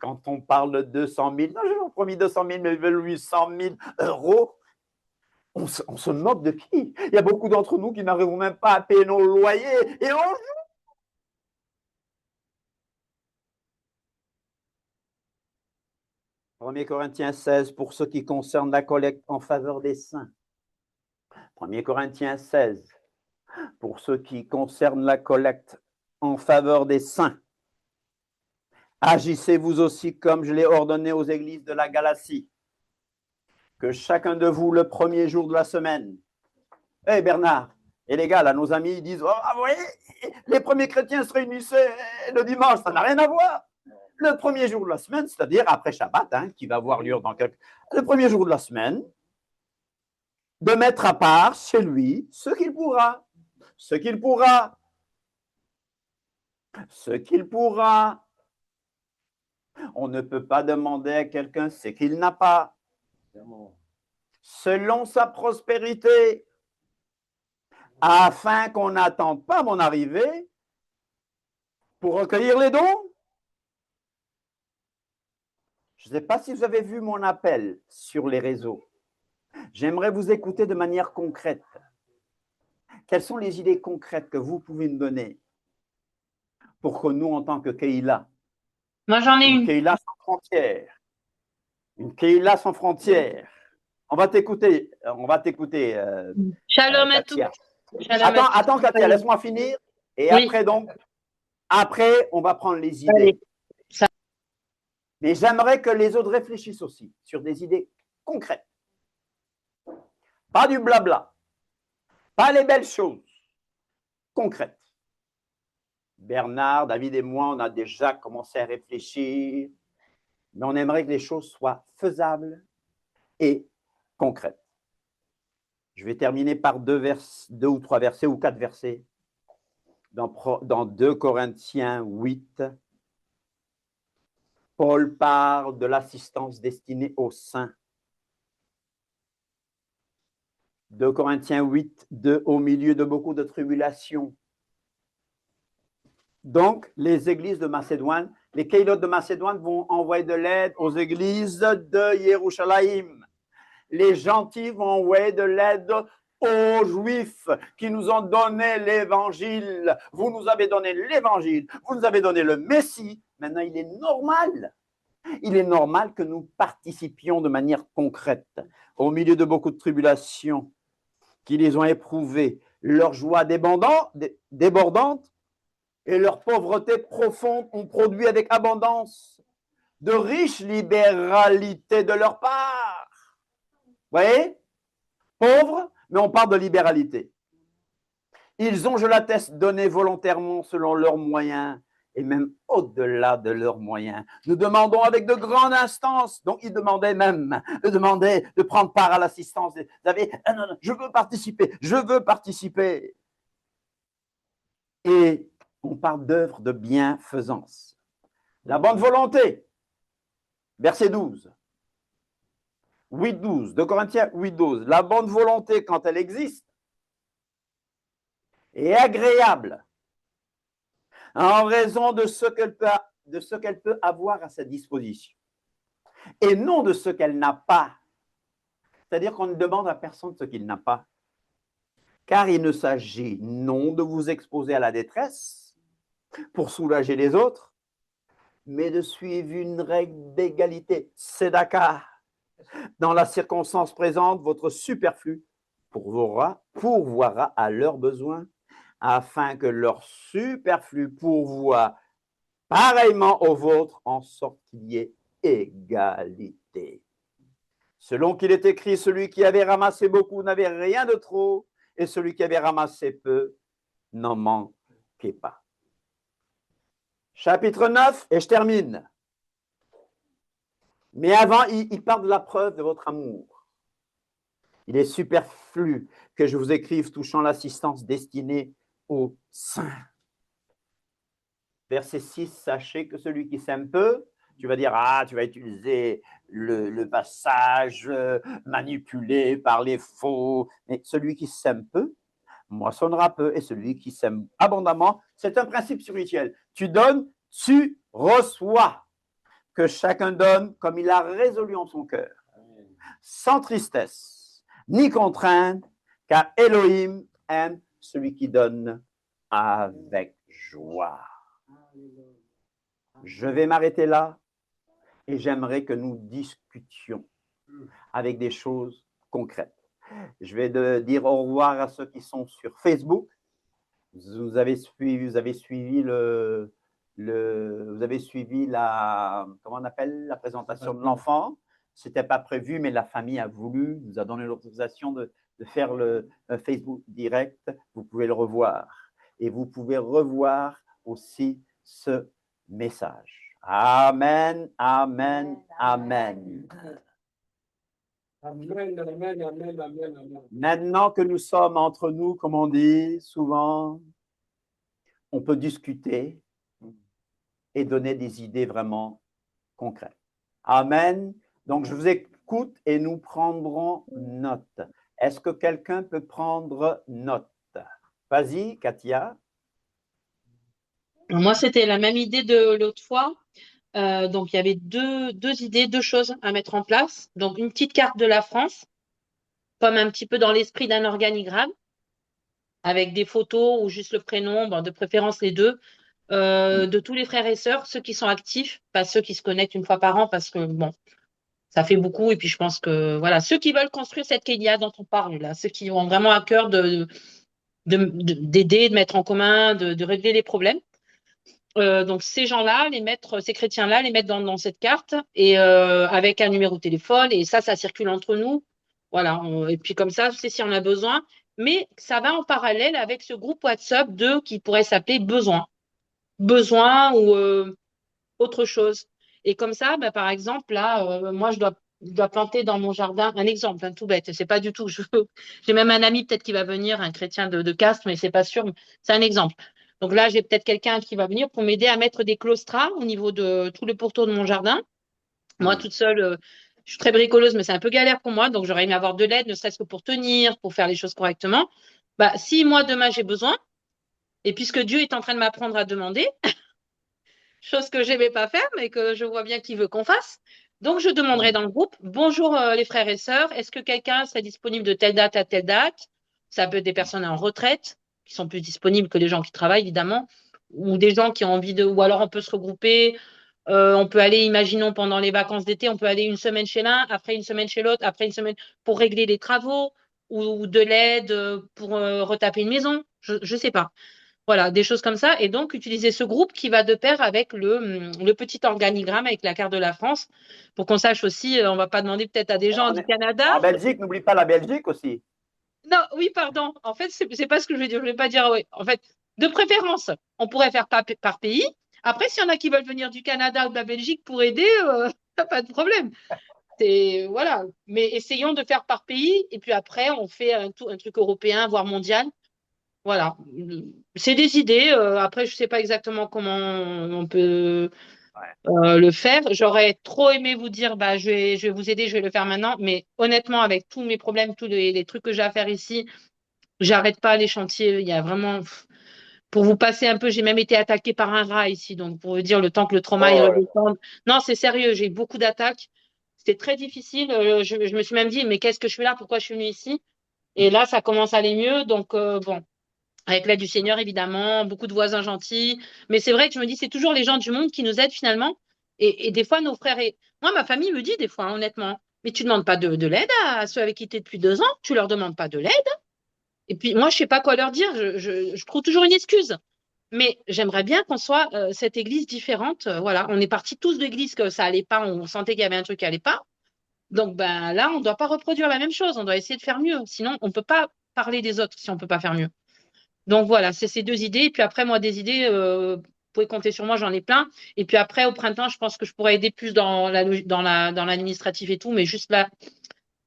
Quand on parle de 200 000, non, je leur ai promis 200 000, mais ils veulent 800 000 euros. On se moque de qui? Il y a beaucoup d'entre nous qui n'arrivons même pas à payer nos loyers et on joue. « 1 Corinthiens 16, pour ce qui concerne la collecte en faveur des saints. 1 Corinthiens 16, pour ce qui concerne la collecte en faveur des saints. Agissez vous aussi comme je l'ai ordonné aux églises de la Galatie, que chacun de vous, le premier jour de la semaine, Bernard, Et les gars, là, nos amis, ils disent, oh, ah, vous voyez, les premiers chrétiens se réunissaient le dimanche, ça n'a rien à voir. Le premier jour de la semaine, c'est-à-dire après Shabbat, hein, qui va avoir lieu dans quelques... Le premier jour de la semaine, de mettre à part chez lui ce qu'il pourra. Ce qu'il pourra. Ce qu'il pourra. On ne peut pas demander à quelqu'un ce qu'il n'a pas. Selon sa prospérité, afin qu'on n'attende pas mon arrivée pour recueillir les dons. Je ne sais pas si vous avez vu mon appel sur les réseaux. J'aimerais vous écouter de manière concrète. Quelles sont les idées concrètes que vous pouvez me donner pour que nous, en tant que Keïla, moi j'en ai une. Keïla sans frontières, une Keïla sans frontières. On va t'écouter. Shalom à tous. Attends, Katia, laisse-moi finir. Et oui. après, on va prendre les idées. Allez. Mais j'aimerais que les autres réfléchissent aussi sur des idées concrètes. Pas du blabla. Pas les belles choses. Concrètes. Bernard, David et moi, on a déjà commencé à réfléchir. Mais on aimerait que les choses soient faisables et concrètes. Je vais terminer par deux ou trois versets ou 4 versets dans 2 Corinthiens 8. Paul parle de l'assistance destinée aux saints. 2 Corinthiens 8, 2, au milieu de beaucoup de tribulations. Donc, les églises de Macédoine, les Keïlotes de Macédoine vont envoyer de l'aide aux églises de Yerushalayim. Les gentils vont envoyer de l'aide aux Juifs qui nous ont donné l'évangile. Vous nous avez donné l'évangile, vous nous avez donné le Messie. Maintenant, il est normal que nous participions de manière concrète au milieu de beaucoup de tribulations qui les ont éprouvées, leur joie débordante et leur pauvreté profonde ont produit avec abondance de riches libéralités de leur part. Vous voyez? Pauvres, mais on parle de libéralité. Ils ont, je l'atteste, donné volontairement selon leurs moyens et même au-delà de leurs moyens. Nous demandons avec de grandes instances. Donc, ils demandaient même de prendre part à l'assistance. Vous savez, non, je veux participer. Et on parle d'œuvre de bienfaisance. La bonne volonté, verset 12. 8.12, de Corinthiens 8.12. La bonne volonté, quand elle existe, est agréable en raison de ce qu'elle peut avoir à sa disposition et non de ce qu'elle n'a pas. C'est-à-dire qu'on ne demande à personne ce qu'il n'a pas, car il ne s'agit non de vous exposer à la détresse pour soulager les autres, mais de suivre une règle d'égalité. C'est d'accord. Dans la circonstance présente, votre superflu pourvoira à leurs besoins, afin que leur superflu pourvoie pareillement au vôtre, en sorte qu'il y ait égalité. Selon qu'il est écrit, celui qui avait ramassé beaucoup n'avait rien de trop, et celui qui avait ramassé peu n'en manquait pas. Chapitre 9, et je termine. Mais avant, il parle de la preuve de votre amour. Il est superflu que je vous écrive touchant l'assistance destinée aux saints. Verset 6, sachez que celui qui sème peu, tu vas dire, tu vas utiliser le passage manipulé par les faux, mais celui qui sème peu, moissonnera peu, et celui qui sème abondamment, c'est un principe spirituel. Tu donnes, tu reçois. Que chacun donne comme il a résolu en son cœur, sans tristesse, ni contrainte, car Elohim aime celui qui donne avec joie. Je vais m'arrêter là et j'aimerais que nous discutions avec des choses concrètes. Je vais dire au revoir à ceux qui sont sur Facebook. Vous avez suivi la, comment on appelle, la présentation de l'enfant. Ce n'était pas prévu, mais la famille a voulu, nous a donné l'autorisation de de faire un Facebook direct, vous pouvez le revoir. Et vous pouvez revoir aussi ce message. Amen, amen, amen. Amen, amen, amen, amen, amen. Maintenant que nous sommes entre nous, comme on dit souvent, on peut discuter et donner des idées vraiment concrètes. Amen. Donc, je vous écoute et nous prendrons note. Est-ce que quelqu'un peut prendre note? Vas-y, Katia. Moi, c'était la même idée de l'autre fois. Donc, il y avait deux idées, deux choses à mettre en place. Donc, une petite carte de la France, comme un petit peu dans l'esprit d'un organigramme, avec des photos ou juste le prénom, bon, de préférence les deux, de tous les frères et sœurs, ceux qui sont actifs, pas ceux qui se connectent une fois par an, parce que bon, ça fait beaucoup. Et puis, je pense que voilà, ceux qui veulent construire cette Kélia dont on parle là, ceux qui ont vraiment à cœur d'aider, de mettre en commun, de régler les problèmes. Donc ces gens-là, ces chrétiens-là, les mettre dans cette carte et avec un numéro de téléphone et ça circule entre nous. Voilà. Et puis comme ça, c'est si on a besoin. Mais ça va en parallèle avec ce groupe WhatsApp qui pourrait s'appeler Besoin ou autre chose. Et comme ça, bah, par exemple, là, moi, je dois planter dans mon jardin un exemple, tout bête. C'est pas du tout. J'ai même un ami peut-être qui va venir, un chrétien de Castres, mais c'est pas sûr. C'est un exemple. Donc là, j'ai peut-être quelqu'un qui va venir pour m'aider à mettre des claustras au niveau de tout le pourtour de mon jardin. Moi, toute seule, je suis très bricoleuse, mais c'est un peu galère pour moi. Donc, j'aurais aimé avoir de l'aide, ne serait-ce que pour tenir, pour faire les choses correctement. Bah, si moi, demain, j'ai besoin, et puisque Dieu est en train de m'apprendre à demander, chose que je n'aimais pas faire, mais que je vois bien qu'il veut qu'on fasse. Donc, je demanderai dans le groupe, bonjour les frères et sœurs, est-ce que quelqu'un serait disponible de telle date à telle date? Ça peut être des personnes en retraite, qui sont plus disponibles que les gens qui travaillent, évidemment, ou des gens qui ont envie ou alors on peut se regrouper, on peut aller, imaginons, pendant les vacances d'été, on peut aller une semaine chez l'un, après une semaine chez l'autre, après une semaine pour régler les travaux, ou de l'aide pour retaper une maison, je ne sais pas. Voilà, des choses comme ça. Et donc, utiliser ce groupe qui va de pair avec le petit organigramme avec la carte de la France pour qu'on sache aussi, on ne va pas demander peut-être à des gens du Canada. En Belgique, n'oublie pas la Belgique aussi. Non, oui, pardon. En fait, c'est pas ce que je veux dire. Je ne vais pas dire, oui. En fait, de préférence, on pourrait faire par pays. Après, s'il y en a qui veulent venir du Canada ou de la Belgique pour aider, pas de problème. Voilà. Mais essayons de faire par pays. Et puis après, on fait un truc européen, voire mondial. Voilà, c'est des idées. Après, je ne sais pas exactement comment on peut le faire. J'aurais trop aimé vous dire, bah, je vais vous aider, je vais le faire maintenant. Mais honnêtement, avec tous mes problèmes, tous les trucs que j'ai à faire ici, j'arrête pas les chantiers. Il y a vraiment, pour vous passer un peu, j'ai même été attaquée par un rat ici. Donc, pour vous dire, le temps que le trauma il redescende. Non, c'est sérieux, j'ai eu beaucoup d'attaques. C'était très difficile. Je me suis même dit, mais qu'est-ce que je fais là? Pourquoi je suis venue ici? Et là, ça commence à aller mieux. Donc, bon. Avec l'aide du Seigneur, évidemment, beaucoup de voisins gentils. Mais c'est vrai que je me dis, c'est toujours les gens du monde qui nous aident finalement. Et des fois, nos frères et... Moi, ma famille me dit des fois, honnêtement, mais tu ne demandes pas de l'aide à ceux avec qui tu es depuis 2 ans. Tu leur demandes pas de l'aide. Et puis, moi, je ne sais pas quoi leur dire. Je trouve toujours une excuse. Mais j'aimerais bien qu'on soit cette église différente. Voilà, on est partis tous de l'église que ça allait pas. On sentait qu'il y avait un truc qui allait pas. Donc, ben, là, on ne doit pas reproduire la même chose. On doit essayer de faire mieux. Sinon, on ne peut pas parler des autres si on ne peut pas faire mieux. Donc voilà, c'est ces 2 idées. Et puis après, moi, des idées, vous pouvez compter sur moi, j'en ai plein. Et puis après, au printemps, je pense que je pourrais aider plus dans l'administratif et tout. Mais juste là,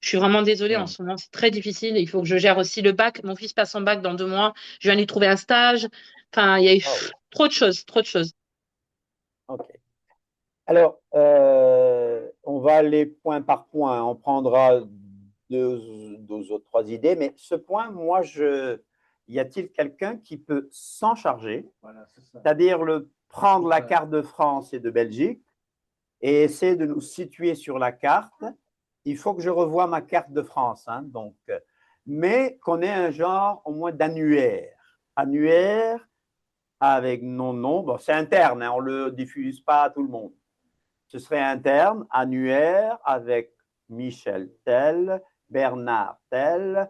je suis vraiment désolée en ce moment, c'est très difficile. Il faut que je gère aussi le bac. Mon fils passe son bac dans 2 mois. Je viens lui trouver un stage. Enfin, il y a eu trop de choses, trop de choses. OK. Alors, on va aller point par point. On prendra 2 autres, 3 idées. Mais ce point, moi, y a-t-il quelqu'un qui peut s'en charger, c'est-à-dire prendre la carte de France et de Belgique et essayer de nous situer sur la carte? Il faut que je revoie ma carte de France, donc, mais qu'on ait un genre au moins d'annuaire. Annuaire avec non, bon, c'est interne, on ne le diffuse pas à tout le monde. Ce serait interne, annuaire avec Michel tel, Bernard tel,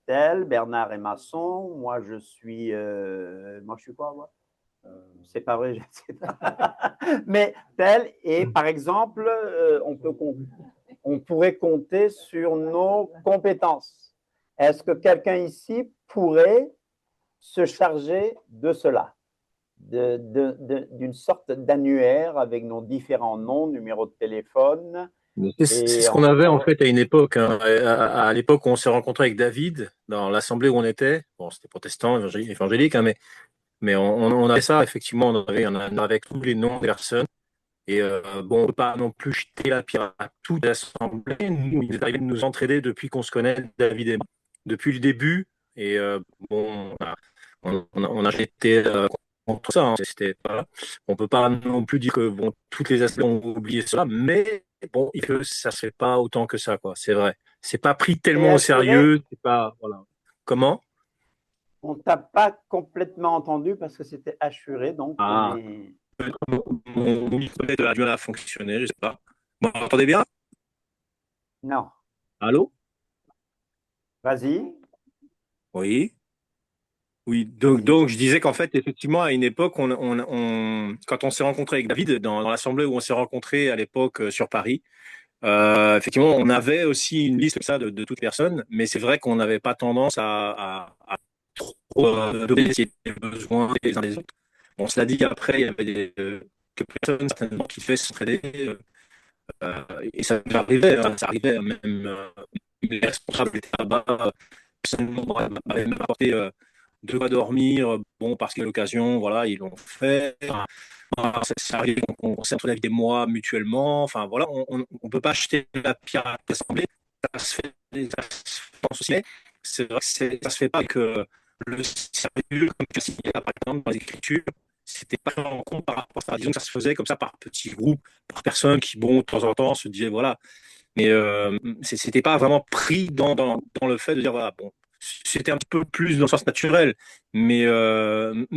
tel, Bernard est maçon, moi je suis quoi moi? C'est pas vrai, je ne sais pas. Mais tel, et par exemple, on pourrait compter sur nos compétences. Est-ce que quelqu'un ici pourrait se charger de cela, d'une sorte d'annuaire avec nos différents noms, numéros de téléphone? C'est ce qu'on avait en fait à une époque. Hein. À l'époque où on s'est rencontré avec David, dans l'assemblée où on était, bon, c'était protestant, évangélique, hein, mais on avait ça, effectivement, on avait avec tous les noms des personnes. Et bon, on ne peut pas non plus jeter la pierre à toute l'assemblée. Nous, il est arrivé de nous entraider depuis qu'on se connaît, David et moi, depuis le début. Et bon, on a été contre ça. Hein. Voilà. On ne peut pas non plus dire que bon, toutes les assemblées ont oublié cela, mais bon, ça ne se fait pas autant que ça, quoi. C'est vrai. C'est pas pris tellement au sérieux. C'est pas, voilà. Comment? On ne t'a pas complètement entendu parce que c'était assuré, donc. Ah. Mon micro a du mal à fonctionner, je ne sais pas. Bon, vous entendez bien? Non. Allô? Vas-y. Oui. Oui, donc je disais qu'en fait, effectivement, à une époque, quand on s'est rencontré avec David, dans l'assemblée où on s'est rencontré à l'époque sur Paris, effectivement, on avait aussi une liste comme ça de toutes les personnes, mais c'est vrai qu'on n'avait pas tendance à trop donner les besoins des uns des autres. Bon, cela dit, après, il y avait quelques personnes certainement qui devaient s'entraider, et ça arrivait, hein, même les responsables étaient là-bas, personnellement, m'avaient même apporté de quoi dormir, bon, parce qu'à l'occasion, voilà, ils l'ont fait. Enfin, ça arrive qu'on s'est entraîné avec des mois mutuellement. Enfin, voilà, on ne peut pas acheter la pierre à l'assemblée. Ça se fait, je pense aussi, mais c'est vrai que ça ne se fait pas avec le sérieux, comme tu as par exemple, dans les écritures. C'était pas en compte par rapport à ça. Disons que ça se faisait comme ça par petits groupes, par personnes qui, bon, de temps en temps, se disaient, voilà. Mais c'était pas vraiment pris dans le fait de dire, voilà, bon, c'était un petit peu plus dans le sens naturel. Mais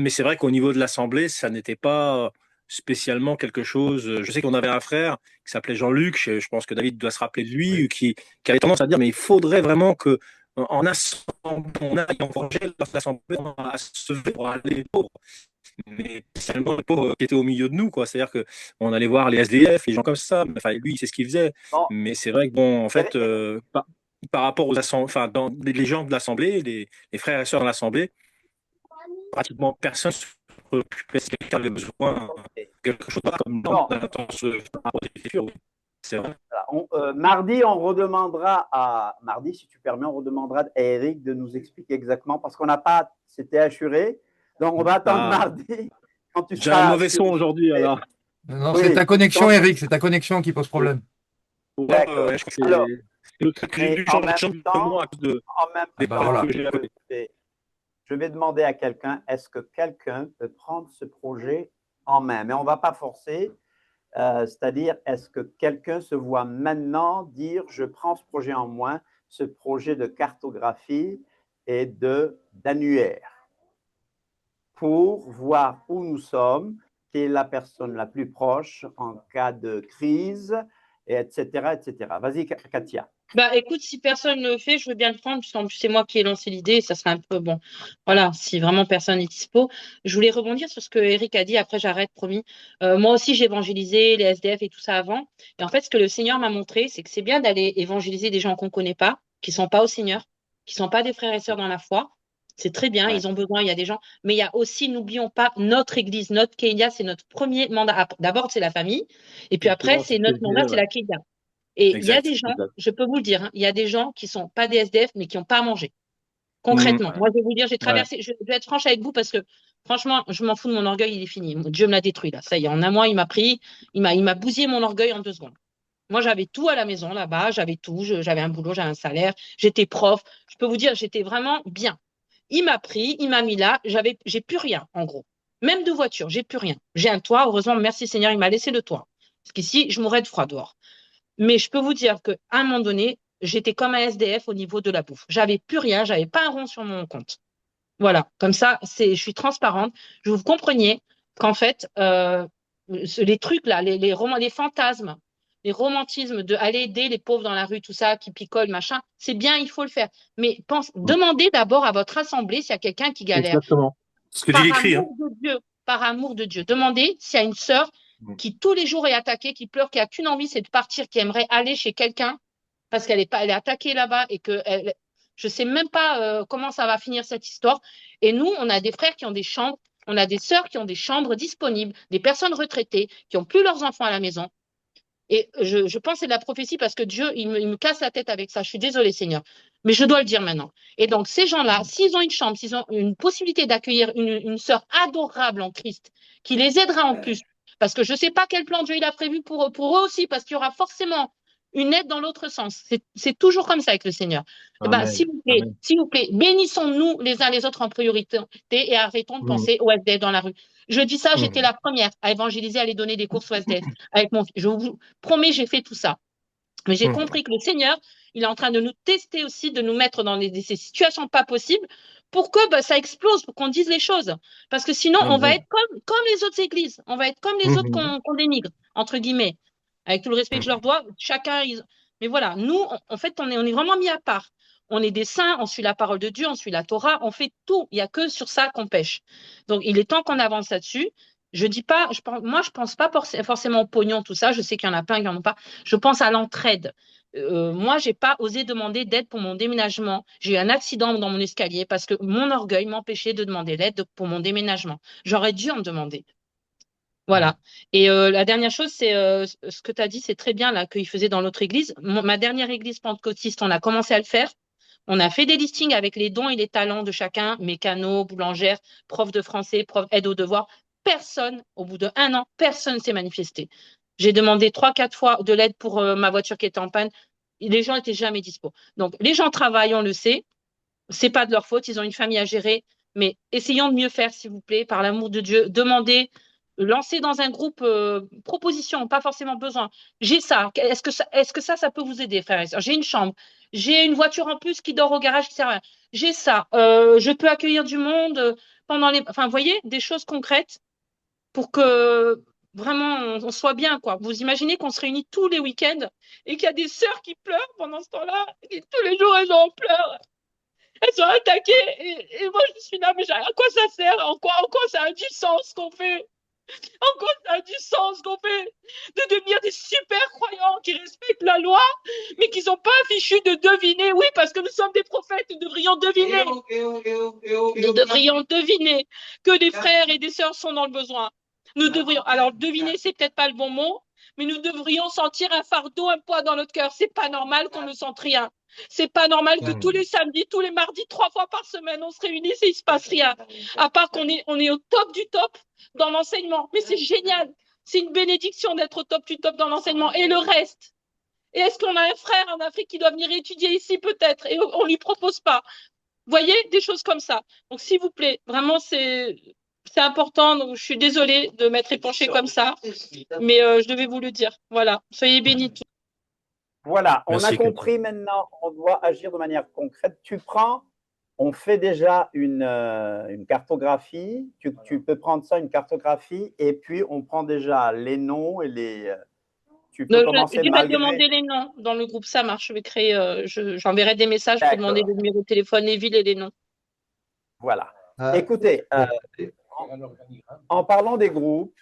c'est vrai qu'au niveau de l'Assemblée, ça n'était pas spécialement quelque chose. Je sais qu'on avait un frère qui s'appelait Jean-Luc, je pense que David doit se rappeler de lui, qui avait tendance à dire, mais il faudrait vraiment que en assemblée, on aille évangile dans l'Assemblée, on a à se lever pour aller les pauvres. Mais spécialement les pauvres qui étaient au milieu de nous, quoi. C'est-à-dire qu'on allait voir les SDF, les gens comme ça. Enfin, lui, c'est ce qu'il faisait. Bon. Mais c'est vrai que, bon, en fait, par rapport aux assemblées, enfin, dans les gens de l'Assemblée, les frères et sœurs de l'Assemblée, pratiquement personne se préoccupait si quelqu'un avait besoin de quelque chose comme dans l'écriture. Oui. C'est vrai. Mardi, mardi, si tu permets, on redemandera à Eric de nous expliquer exactement, parce qu'on n'a pas, c'était assuré. Donc, on va attendre mardi. J'ai un mauvais son aujourd'hui, alors. Non, c'est ta connexion, Eric, c'est ta connexion qui pose problème. D'accord. Alors, je vais demander à quelqu'un, est-ce que quelqu'un peut prendre ce projet en main? Mais on ne va pas forcer. C'est-à-dire, est-ce que quelqu'un se voit maintenant dire, je prends ce projet en main, ce projet de cartographie et d'annuaire, pour voir où nous sommes, qui est la personne la plus proche en cas de crise, et etc., etc. Vas-y, Katia. Bah, écoute, si personne ne le fait, je veux bien le prendre, puisqu'en plus, c'est moi qui ai lancé l'idée, ça serait un peu bon. Voilà, si vraiment personne n'est dispo. Je voulais rebondir sur ce que Eric a dit, après j'arrête, promis. Moi aussi, j'ai évangélisé les SDF et tout ça avant. Et en fait, ce que le Seigneur m'a montré, c'est que c'est bien d'aller évangéliser des gens qu'on ne connaît pas, qui ne sont pas au Seigneur, qui ne sont pas des frères et sœurs dans la foi. C'est très bien, ils ont besoin, il y a des gens. Mais il y a aussi, n'oublions pas, notre église, notre Kélia, c'est notre premier mandat. D'abord, c'est la famille. Et puis après, c'est notre mandat, c'est la Kélia. Et il y a des gens, je peux vous le dire, hein, il y a des gens qui ne sont pas des SDF, mais qui n'ont pas à manger. Concrètement, moi, je vais vous dire, j'ai traversé, je vais être franche avec vous parce que, franchement, je m'en fous de mon orgueil, il est fini. Dieu me l'a détruit, là. Ça y est, en un mois, il m'a pris, il m'a bousillé mon orgueil en 2 secondes. Moi, j'avais tout à la maison, là-bas, j'avais tout, j'avais un boulot, j'avais un salaire, j'étais prof. Je peux vous dire, j'étais vraiment bien. Il m'a pris, il m'a mis là, j'ai plus rien, en gros. Même de voiture, j'ai plus rien. J'ai un toit, heureusement, merci Seigneur, il m'a laissé le toit. Parce qu'ici, je mourrais de froid dehors. Mais je peux vous dire qu'à un moment donné, j'étais comme un SDF au niveau de la bouffe. J'avais plus rien, j'avais pas un rond sur mon compte. Voilà, comme ça, je suis transparente. Je vous compreniez qu'en fait, les trucs là, les fantasmes, les romantismes de aller aider les pauvres dans la rue, tout ça, qui picolent, machin, c'est bien, il faut le faire. Mais demandez d'abord à votre assemblée s'il y a quelqu'un qui galère. Exactement. Ce que dit l'écrit. Par amour de Dieu. Demandez s'il y a une sœur qui tous les jours est attaquée, qui pleure, qui a qu'une envie, c'est de partir, qui aimerait aller chez quelqu'un parce qu'elle est attaquée là-bas et que Je ne sais même pas comment ça va finir cette histoire. Et nous, on a des frères qui ont des chambres, on a des sœurs qui ont des chambres disponibles, des personnes retraitées qui n'ont plus leurs enfants à la maison. Et je pense que c'est de la prophétie parce que Dieu, il me casse la tête avec ça. Je suis désolée, Seigneur. Mais je dois le dire maintenant. Et donc, ces gens-là, s'ils ont une chambre, s'ils ont une possibilité d'accueillir une sœur adorable en Christ, qui les aidera en plus, parce que je ne sais pas quel plan Dieu il a prévu pour eux aussi, parce qu'il y aura forcément une aide dans l'autre sens. C'est toujours comme ça avec le Seigneur. Eh ben, s'il vous plaît, bénissons-nous les uns les autres en priorité et arrêtons de penser au SDF dans la rue. Je dis ça, j'étais la première à évangéliser, à aller donner des courses au SDF avec mon fils. Je vous promets, j'ai fait tout ça. Mais j'ai compris que le Seigneur, il est en train de nous tester aussi, de nous mettre dans ces situations pas possibles pour que ça explose, pour qu'on dise les choses. Parce que sinon, on va être comme les autres églises. On va être comme les autres qu'on dénigre, entre guillemets. Avec tout le respect que je leur dois, chacun. Mais voilà, nous, en fait, on est vraiment mis à part. On est des saints, on suit la parole de Dieu, on suit la Torah, on fait tout. Il n'y a que sur ça qu'on pêche. Donc, il est temps qu'on avance là-dessus. Je dis pas, moi, je pense pas forcément au pognon, tout ça. Je sais qu'il y en a plein qui n'en ont pas. Je pense à l'entraide. Moi, j'ai pas osé demander d'aide pour mon déménagement. J'ai eu un accident dans mon escalier parce que mon orgueil m'empêchait de demander l'aide pour mon déménagement. J'aurais dû en demander. Voilà. Et la dernière chose, c'est ce que tu as dit, c'est très bien là qu'il faisait dans notre église. Ma dernière église pentecôtiste, on a commencé à le faire. On a fait des listings avec les dons et les talents de chacun, mécano, boulangère, prof de français, prof aide aux devoirs. Personne, au bout d'1 an, personne ne s'est manifesté. J'ai demandé 3-4 fois de l'aide pour ma voiture qui était en panne. Les gens n'étaient jamais dispo. Donc, les gens travaillent, on le sait. C'est pas de leur faute, ils ont une famille à gérer. Mais essayons de mieux faire, s'il vous plaît, par l'amour de Dieu. Demandez, lancez dans un groupe proposition, pas forcément besoin. J'ai ça. Est-ce que ça peut vous aider, frères et sœurs? J'ai une chambre. J'ai une voiture en plus qui dort au garage qui sert à rien. J'ai ça. Je peux accueillir du monde pendant les. Enfin, vous voyez, des choses concrètes pour que vraiment on soit bien, quoi. Vous imaginez qu'on se réunit tous les week-ends et qu'il y a des sœurs qui pleurent pendant ce temps-là, et tous les jours elles sont en pleurs, elles sont attaquées, et moi je suis là, mais à quoi ça sert? En quoi ça a du sens ce qu'on fait? En quoi ça a du sens qu'on fait de devenir des super croyants qui respectent la loi, mais qui ne sont pas fichus de deviner? Oui, parce que nous sommes des prophètes, nous devrions deviner. Nous devrions deviner que des frères et des sœurs sont dans le besoin. Nous devrions, alors deviner, c'est peut-être pas le bon mot, mais nous devrions sentir un fardeau, un poids dans notre cœur. C'est pas normal qu'on ne sente rien. C'est pas normal que tous les samedis, tous les mardis, 3 fois par semaine, on se réunisse et il se passe rien. À part qu'on est au top du top dans l'enseignement. Mais c'est génial. C'est une bénédiction d'être au top du top dans l'enseignement. Et le reste? Et est-ce qu'on a un frère en Afrique qui doit venir étudier ici peut-être et on lui propose pas? Vous voyez, des choses comme ça. Donc, s'il vous plaît, vraiment, c'est important. Donc, je suis désolée de m'être épanchée comme ça, mais je devais vous le dire. Voilà. Soyez bénis tous. Voilà, on Merci, a compris maintenant, on doit agir de manière concrète. On fait déjà une cartographie. Tu peux prendre ça, une cartographie, et puis on prend déjà les noms et les. Tu peux commencer Je vais demander les noms dans le groupe, ça marche. Je vais créer, j'enverrai des messages pour demander le numéro de téléphone, les villes et les noms. Voilà. Écoutez, en parlant des groupes,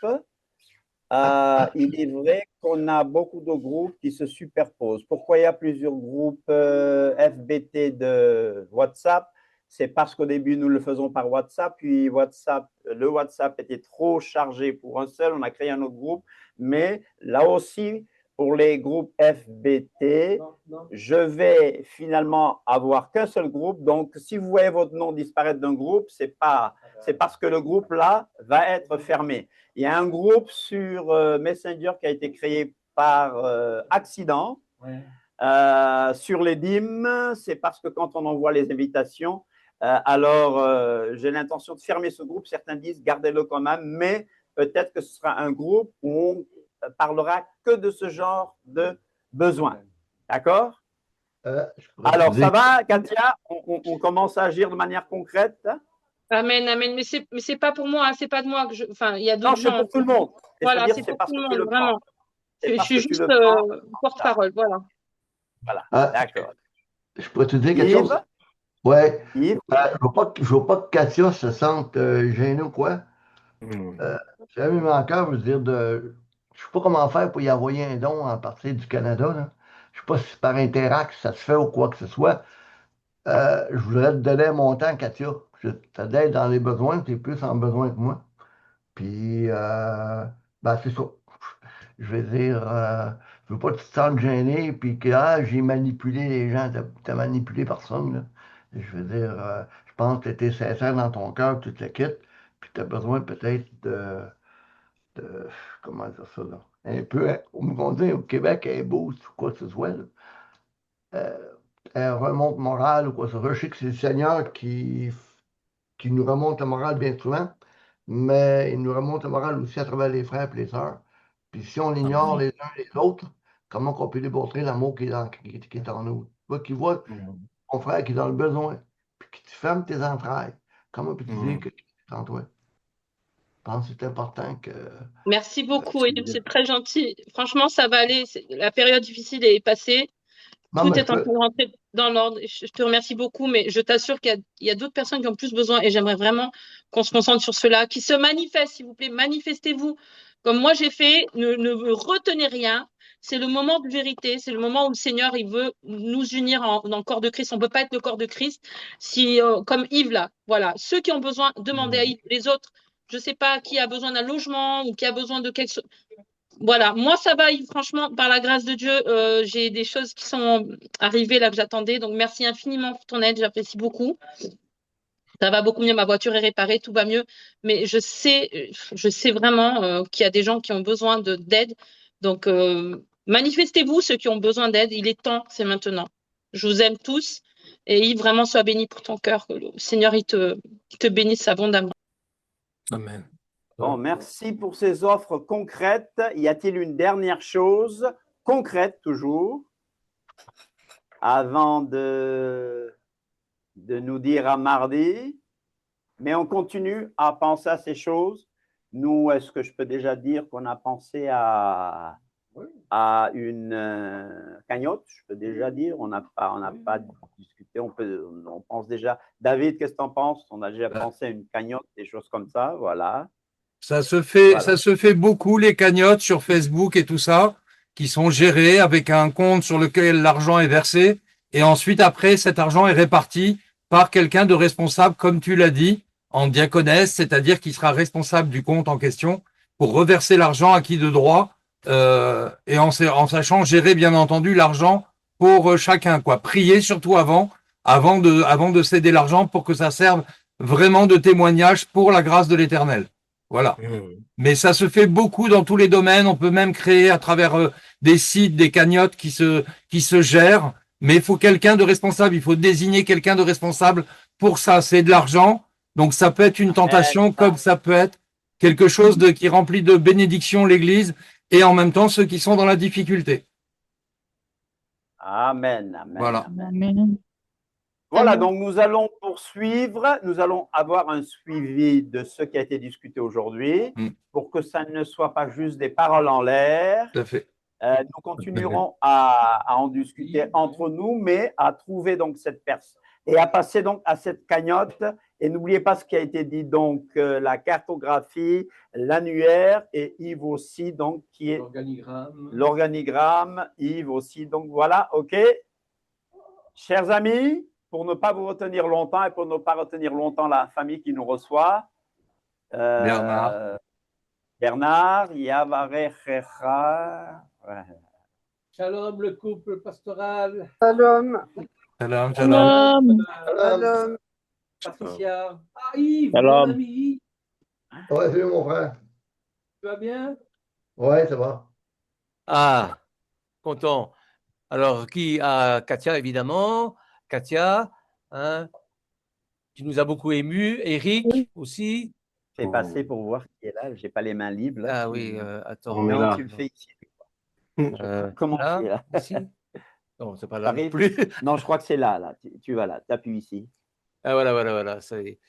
il est vrai qu'on a beaucoup de groupes qui se superposent. Pourquoi il y a plusieurs groupes FBT de WhatsApp? C'est parce qu'au début, nous le faisons par WhatsApp, puis le WhatsApp était trop chargé pour un seul, on a créé un autre groupe. Mais là aussi, pour les groupes FBT, je vais finalement avoir qu'un seul groupe. Donc, si vous voyez votre nom disparaître d'un groupe, c'est parce que le groupe là va être fermé. Il y a un groupe sur Messenger qui a été créé par accident. Sur les dîmes, c'est parce que quand on envoie les invitations, j'ai l'intention de fermer ce groupe. Certains disent gardez-le quand même, mais peut-être que ce sera un groupe où on parlera que de ce genre de besoins. D'accord? Alors, ça va, Katia? On commence à agir de manière concrète? Amen, amen. Mais c'est pas pour moi, hein, c'est pas de moi que je. Enfin, il y a d'autres gens. Non, c'est pour tout le monde. Voilà, c'est pour tout le monde, vraiment. Je suis juste porte-parole, voilà. Voilà, d'accord. Je pourrais te dire quelque chose? Oui. Je ne veux pas que Katia se sente gênée ou quoi. C'est un mon cœur, je veux dire, je ne sais pas comment faire pour y envoyer un don à partir du Canada. Là. Je ne sais pas si par Interact ça se fait ou quoi que ce soit. Je voudrais te donner mon temps, Katia. Je t'aide dans les besoins, tu es plus en besoin que moi. Puis, ben, c'est ça. Je veux dire, je veux pas que tu te sentes gêné, puis que j'ai manipulé les gens. T'as manipulé personne, là. Je veux dire, je pense que tu étais sincère dans ton cœur, tu te le quittes, puis tu as besoin peut-être de- comment dire ça, là? Un peu, hein, on dit au Québec, un boost ou quoi que ce soit, là. Euh, un remonte morale ou quoi que ce soit. Je sais que c'est le Seigneur qui nous remonte le moral bien souvent, mais il nous remonte le moral aussi à travers les frères et les sœurs. Puis si on ignore les uns les autres, comment on peut démontrer l'amour qui est en nous? Toi qui vois ton frère qui est dans le besoin, puis qui te ferme tes entrailles, comment peux-tu dire que tu es en toi? Je pense que c'est important que. Merci beaucoup, William, c'est très gentil. Franchement, ça va aller. La période difficile est passée. Non, Tout mais est en train de rentrer dans l'ordre. Je te remercie beaucoup, mais je t'assure qu'il y a d'autres personnes qui ont plus besoin et j'aimerais vraiment qu'on se concentre sur cela, qui se manifestent, s'il vous plaît. Manifestez-vous. Comme moi j'ai fait, ne retenez rien. C'est le moment de vérité. C'est le moment où le Seigneur il veut nous unir dans le corps de Christ. On ne peut pas être le corps de Christ si, comme Yves là. Voilà. Ceux qui ont besoin, demandez à Yves. Les autres, je ne sais pas qui a besoin d'un logement ou qui a besoin de quelque chose. Voilà, moi ça va, Yves, franchement, par la grâce de Dieu, j'ai des choses qui sont arrivées là que j'attendais. Donc merci infiniment pour ton aide, j'apprécie beaucoup. Ça va beaucoup mieux, ma voiture est réparée, tout va mieux. Mais je sais vraiment qu'il y a des gens qui ont besoin d'aide. Donc manifestez-vous, ceux qui ont besoin d'aide. Il est temps, c'est maintenant. Je vous aime tous. Et Yves, vraiment, sois béni pour ton cœur. Que le Seigneur, il te bénisse abondamment. Amen. Bon, merci pour ces offres concrètes. Y a-t-il une dernière chose, concrète toujours, avant de nous dire à mardi? Mais on continue à penser à ces choses. Nous, est-ce que je peux déjà dire qu'on a pensé à une cagnotte? Je peux déjà dire, on n'a pas discuté, on pense déjà. David, qu'est-ce que tu en penses? On a déjà pensé à une cagnotte, des choses comme ça, voilà. Ça se fait, Voilà. ça se fait beaucoup, les cagnottes sur Facebook et tout ça, qui sont gérées avec un compte sur lequel l'argent est versé. Et ensuite, après, cet argent est réparti par quelqu'un de responsable, comme tu l'as dit, en diaconesse, c'est-à-dire qui sera responsable du compte en question pour reverser l'argent à qui de droit, et en sachant gérer, bien entendu, l'argent pour chacun, quoi. Prier surtout avant de céder l'argent pour que ça serve vraiment de témoignage pour la grâce de l'Éternel. Voilà. Mais ça se fait beaucoup dans tous les domaines. On peut même créer à travers des sites, des cagnottes qui se gèrent. Mais il faut quelqu'un de responsable. Il faut désigner quelqu'un de responsable pour ça. C'est de l'argent. Donc ça peut être une tentation comme ça peut être quelque chose qui remplit de bénédictions l'église et en même temps ceux qui sont dans la difficulté. Amen, amen. Voilà. Amen. Voilà, donc nous allons poursuivre, nous allons avoir un suivi de ce qui a été discuté aujourd'hui pour que ça ne soit pas juste des paroles en l'air. Tout à fait. Nous continuerons à en discuter entre nous, mais à trouver donc cette personne et à passer donc à cette cagnotte. Et n'oubliez pas ce qui a été dit, donc la cartographie, l'annuaire et Yves aussi, donc qui est l'organigramme, Yves aussi. Donc voilà, ok. Chers amis, pour ne pas vous retenir longtemps et pour ne pas retenir longtemps la famille qui nous reçoit, Bernard, Yavarechecha. Shalom, le couple pastoral. Shalom. Shalom, shalom. Shalom. Patricia. Ah, Yves, Shalom. mon ami. Ouais, salut mon frère. Tu vas bien? Ouais, ça va. Ah, content. Alors, Katia, évidemment. Katia, hein, tu nous as beaucoup émus. Eric aussi. J'ai passé pour voir qui est là. Je n'ai pas les mains libres. Là. Ah oui, attends. Non, tu le fais ici. Comment là, tu es là ici? Non, c'est pas là non Arrive. plus. Non, je crois que c'est là. Tu vas là. Tu appuies ici. Ah, voilà. Ça y est.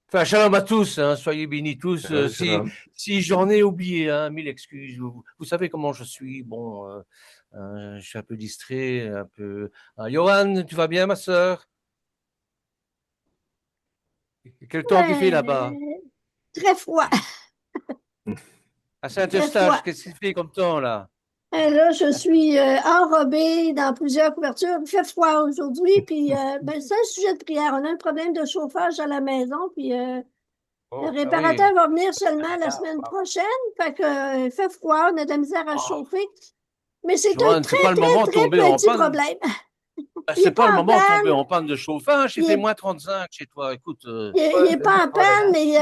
Enfin, shalom à tous, hein, soyez bénis tous. Si j'en ai oublié, hein, mille excuses. Vous savez comment je suis. Bon, je suis un peu distrait, un peu. Johan, tu vas bien, ma sœur? Quel temps qu'il fait là-bas? Très froid. À Saint-Eustache, qu'est-ce qu'il fait comme temps là? Et là, je suis enrobée dans plusieurs couvertures. Il fait froid aujourd'hui, puis c'est un sujet de prière. On a un problème de chauffage à la maison, puis le réparateur va venir seulement la semaine prochaine. Fait que, il fait froid, on a de la misère à chauffer. Mais c'est un Joanne, très, c'est pas le très, moment de très tomber en petit panne. problème. C'est pas le moment de panne. tomber en panne de chauffage. Il Il fait est- moins 35 chez toi. Écoute. Il n'est pas en panne, mais il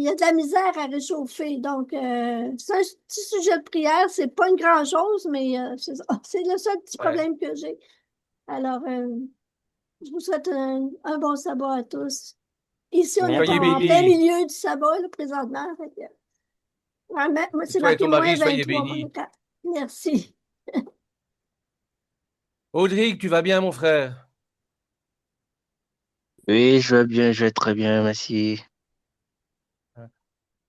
y a de la misère à réchauffer. Donc, c'est un petit sujet de prière. C'est pas une grand-chose, mais c'est ça. C'est le seul petit problème que j'ai. Alors, je vous souhaite un bon sabbat à tous. Ici, on est Soyez en bénis. plein milieu du sabbat, là, présentement. Fait que, moi, c'est Toi et marqué ton mari, moins soyez 23. bénis. Merci. Audric, tu vas bien, mon frère? Oui, je vais bien, je vais très bien, merci.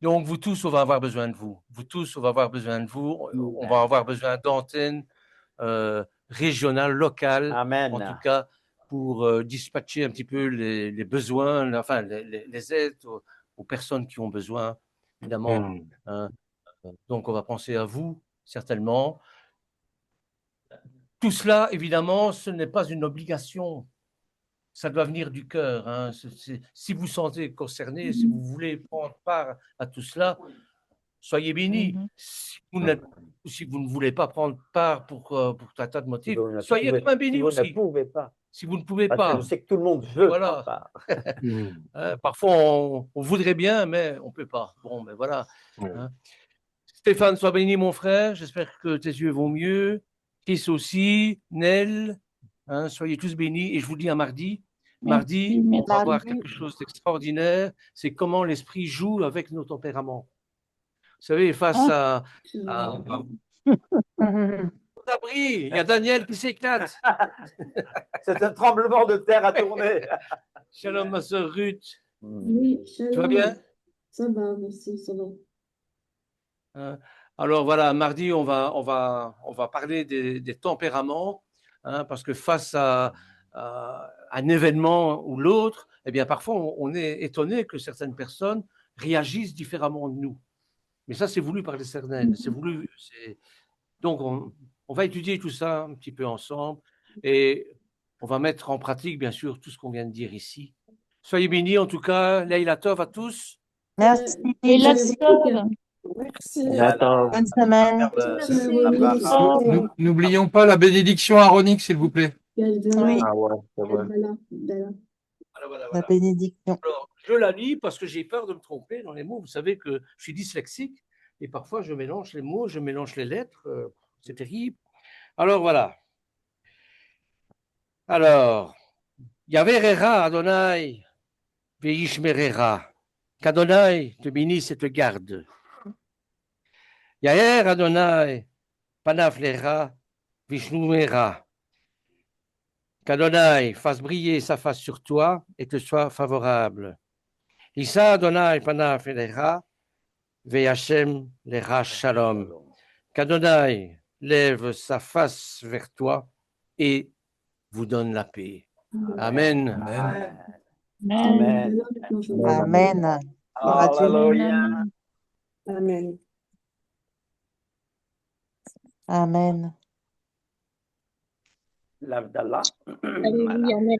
Donc, vous tous, on va avoir besoin de vous. Vous tous, on va avoir besoin de vous. On va avoir besoin d'antennes régionales, locales, Amen. en tout cas, pour dispatcher un petit peu les besoins, enfin, les aides aux personnes qui ont besoin, évidemment. Hein. Donc, on va penser à vous, certainement. Tout cela, évidemment, ce n'est pas une obligation. Ça doit venir du cœur. Hein. Si vous sentez concerné, si vous voulez prendre part à tout cela, soyez bénis. Si vous ne voulez pas prendre part pour un tas de motifs, soyez pas bénis aussi. Si vous ne pouvez pas. Si vous ne pouvez Parce pas. que je sais que tout le monde veut Voilà. prendre part. Parfois, on voudrait bien, mais on ne peut pas. Bon, mais voilà. Hein. Stéphane, sois béni, mon frère. J'espère que tes yeux vont mieux. Chris aussi. Nel. Hein, soyez tous bénis. Et je vous dis à mardi. Mardi, on va voir quelque chose d'extraordinaire. C'est comment l'esprit joue avec nos tempéraments. Vous savez, face à... Il y a Daniel qui s'éclate. C'est un tremblement de terre à tourner. Shalom, ma sœur Ruth. Oui, shalom. Tu vas bien? Ça va, merci, ça va. Alors voilà, mardi, on va parler des tempéraments, hein, parce que face à un événement ou l'autre, eh bien parfois on est étonné que certaines personnes réagissent différemment de nous. Mais ça, c'est voulu par l'Éternel. C'est voulu. Donc on va étudier tout ça un petit peu ensemble et on va mettre en pratique, bien sûr, tout ce qu'on vient de dire ici. Soyez bénis, en tout cas, Leila Tov à tous. Merci. Leila Tov. Merci. Bonne semaine. N'oublions pas la bénédiction aaronique, s'il vous plaît. Oui. Ah ouais, c'est vrai. Voilà. La bénédiction. Alors, je la lis parce que j'ai peur de me tromper dans les mots. Vous savez que je suis dyslexique et parfois je mélange les mots, je mélange les lettres. C'est terrible. Alors voilà. Alors, Yaverera Adonai Veishmerera. Qu'Adonai te bénisse et te garde. Yaher Adonai Panaflera Vishnumera. Qu'Adonai fasse briller sa face sur toi et te soit favorable. Issa Adonai Panaflera Ve'Hashem Lera Shalom. Qu'Adonai lève sa face vers toi et vous donne la paix. Amen. Amen. Amen. Alléluia. Amen. Amen. L'Avdallah. Alléluia.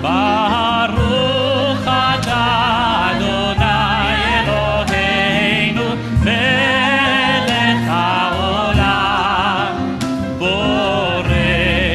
Baruch atah Adonai Eloheinu melech haolam borei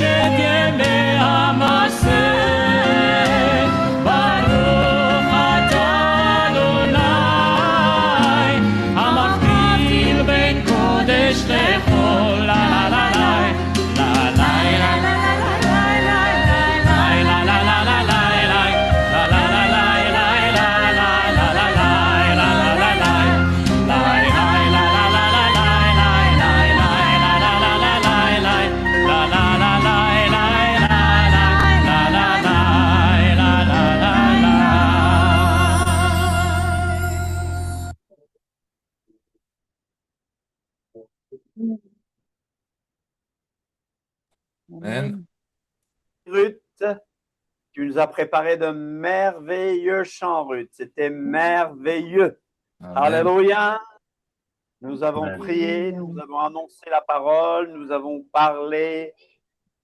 את ימי המעשה. ברוך אתה אדוני, המבדיל בין קודש לחול. לה לה לה לה לה לה Amen. Ruth, tu nous as préparé de merveilleux chants, Ruth. C'était merveilleux. Amen. Alléluia. Nous avons Amen. prié, nous avons annoncé la parole, nous avons parlé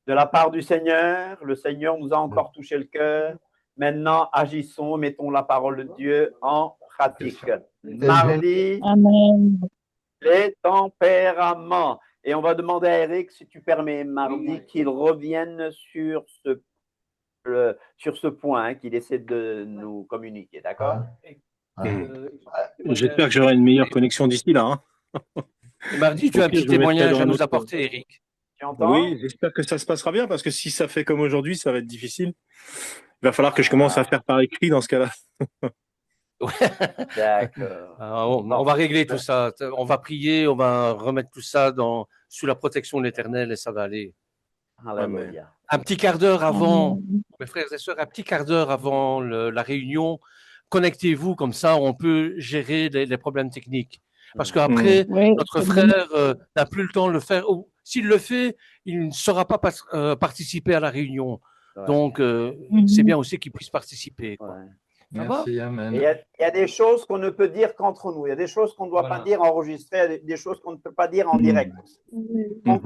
de la part du Seigneur. Le Seigneur nous a encore touché le cœur. Maintenant, agissons, mettons la parole de Dieu en pratique. Mardi, Amen. les tempéraments. Et on va demander à Eric, si tu permets, mardi, qu'il revienne sur ce point, hein, qu'il essaie de nous communiquer, d'accord? J'espère que j'aurai une meilleure connexion d'ici là. Hein. Mardi, tu as un petit témoignage à nous apporter, Eric. Tu entends? Oui, j'espère que ça se passera bien, parce que si ça fait comme aujourd'hui, ça va être difficile. Il va falloir que je commence à faire par écrit dans ce cas-là. D'accord. On va régler tout ça. On va prier, on va remettre tout ça sous la protection de l'Éternel et ça va aller. Alléluia. Un petit quart d'heure avant, mes frères et sœurs, un petit quart d'heure avant la réunion, connectez-vous, comme ça on peut gérer les problèmes techniques. Parce qu'après, notre frère n'a plus le temps de le faire. S'il le fait, il ne saura pas participer à la réunion. Ouais. Donc, c'est bien aussi qu'il puisse participer. Quoi. Ouais. Merci, amen. Il y a des choses qu'on ne peut dire qu'entre nous. Il y a des choses qu'on ne doit pas dire enregistrées, il y a des choses qu'on ne peut pas dire en direct. Donc,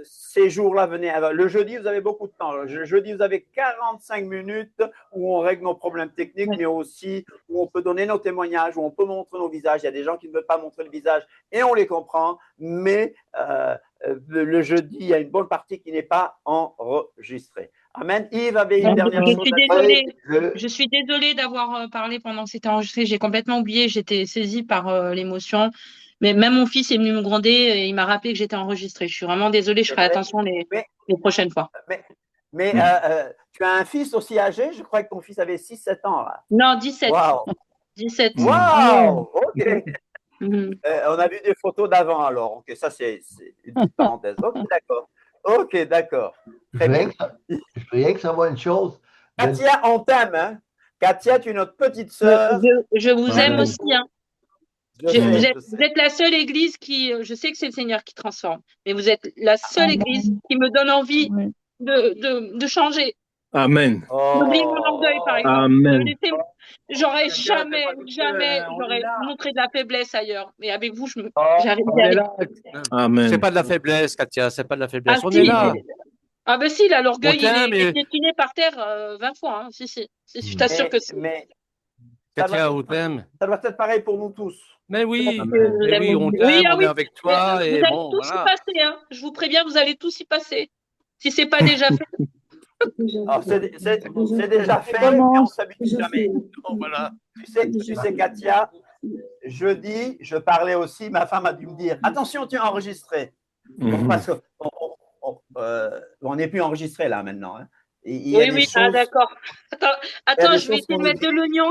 ces jours-là, venez. Le jeudi, vous avez beaucoup de temps. Le jeudi, vous avez 45 minutes où on règle nos problèmes techniques, mais aussi où on peut donner nos témoignages, où on peut montrer nos visages. Il y a des gens qui ne veulent pas montrer le visage et on les comprend. Mais le jeudi, il y a une bonne partie qui n'est pas enregistrée. Amen. Yves avait une dernière chose. Je suis désolée d'avoir parlé pendant que c'était enregistré. J'ai complètement oublié. J'étais saisie par l'émotion. Mais même mon fils est venu me gronder et il m'a rappelé que j'étais enregistrée. Je suis vraiment désolée. Je ferai attention les prochaines fois. Mais tu as un fils aussi âgé? Je crois que ton fils avait 6-7 ans. Là. Non, 17. Wow. 17. Wow. OK. On a vu des photos d'avant alors. OK, ça c'est une petite parenthèse. OK, d'accord. OK, d'accord. Je veux rien que savoir une chose. Katia, on t'aime. Hein? Katia, tu es notre petite sœur. Je vous aime aussi. Hein. Vous êtes la seule église qui, je sais que c'est le Seigneur qui transforme, mais vous êtes la seule église qui me donne envie de changer. Amen. D'oublier mon orgueil, par exemple. Amen. J'aurais jamais j'aurais montré de la faiblesse ailleurs. Mais avec vous, j'arrive On est là. Amen. C'est pas de la faiblesse, Katia, c'est pas de la faiblesse. Ah, on si, est là. Ah ben si, là, l'orgueil, On il est piétiné par terre 20 fois. Hein. Si, je t'assure que c'est. Katia, on t'aime. Ça doit être pareil pour nous tous. Mais oui, on t'aime, on est avec toi. Vous Et allez bon, tous voilà. y passer. Hein. Je vous préviens, vous allez tous y passer. Si c'est pas déjà fait. C'est déjà fait, mais on ne s'habitue jamais. Donc, voilà. Tu sais, Katia, jeudi, je parlais aussi, ma femme a dû me dire, attention, tu es enregistré. Donc, parce qu'on n'est plus enregistré là maintenant. Hein. Oui, d'accord. Attends, je vais essayer de mettre de l'oignon.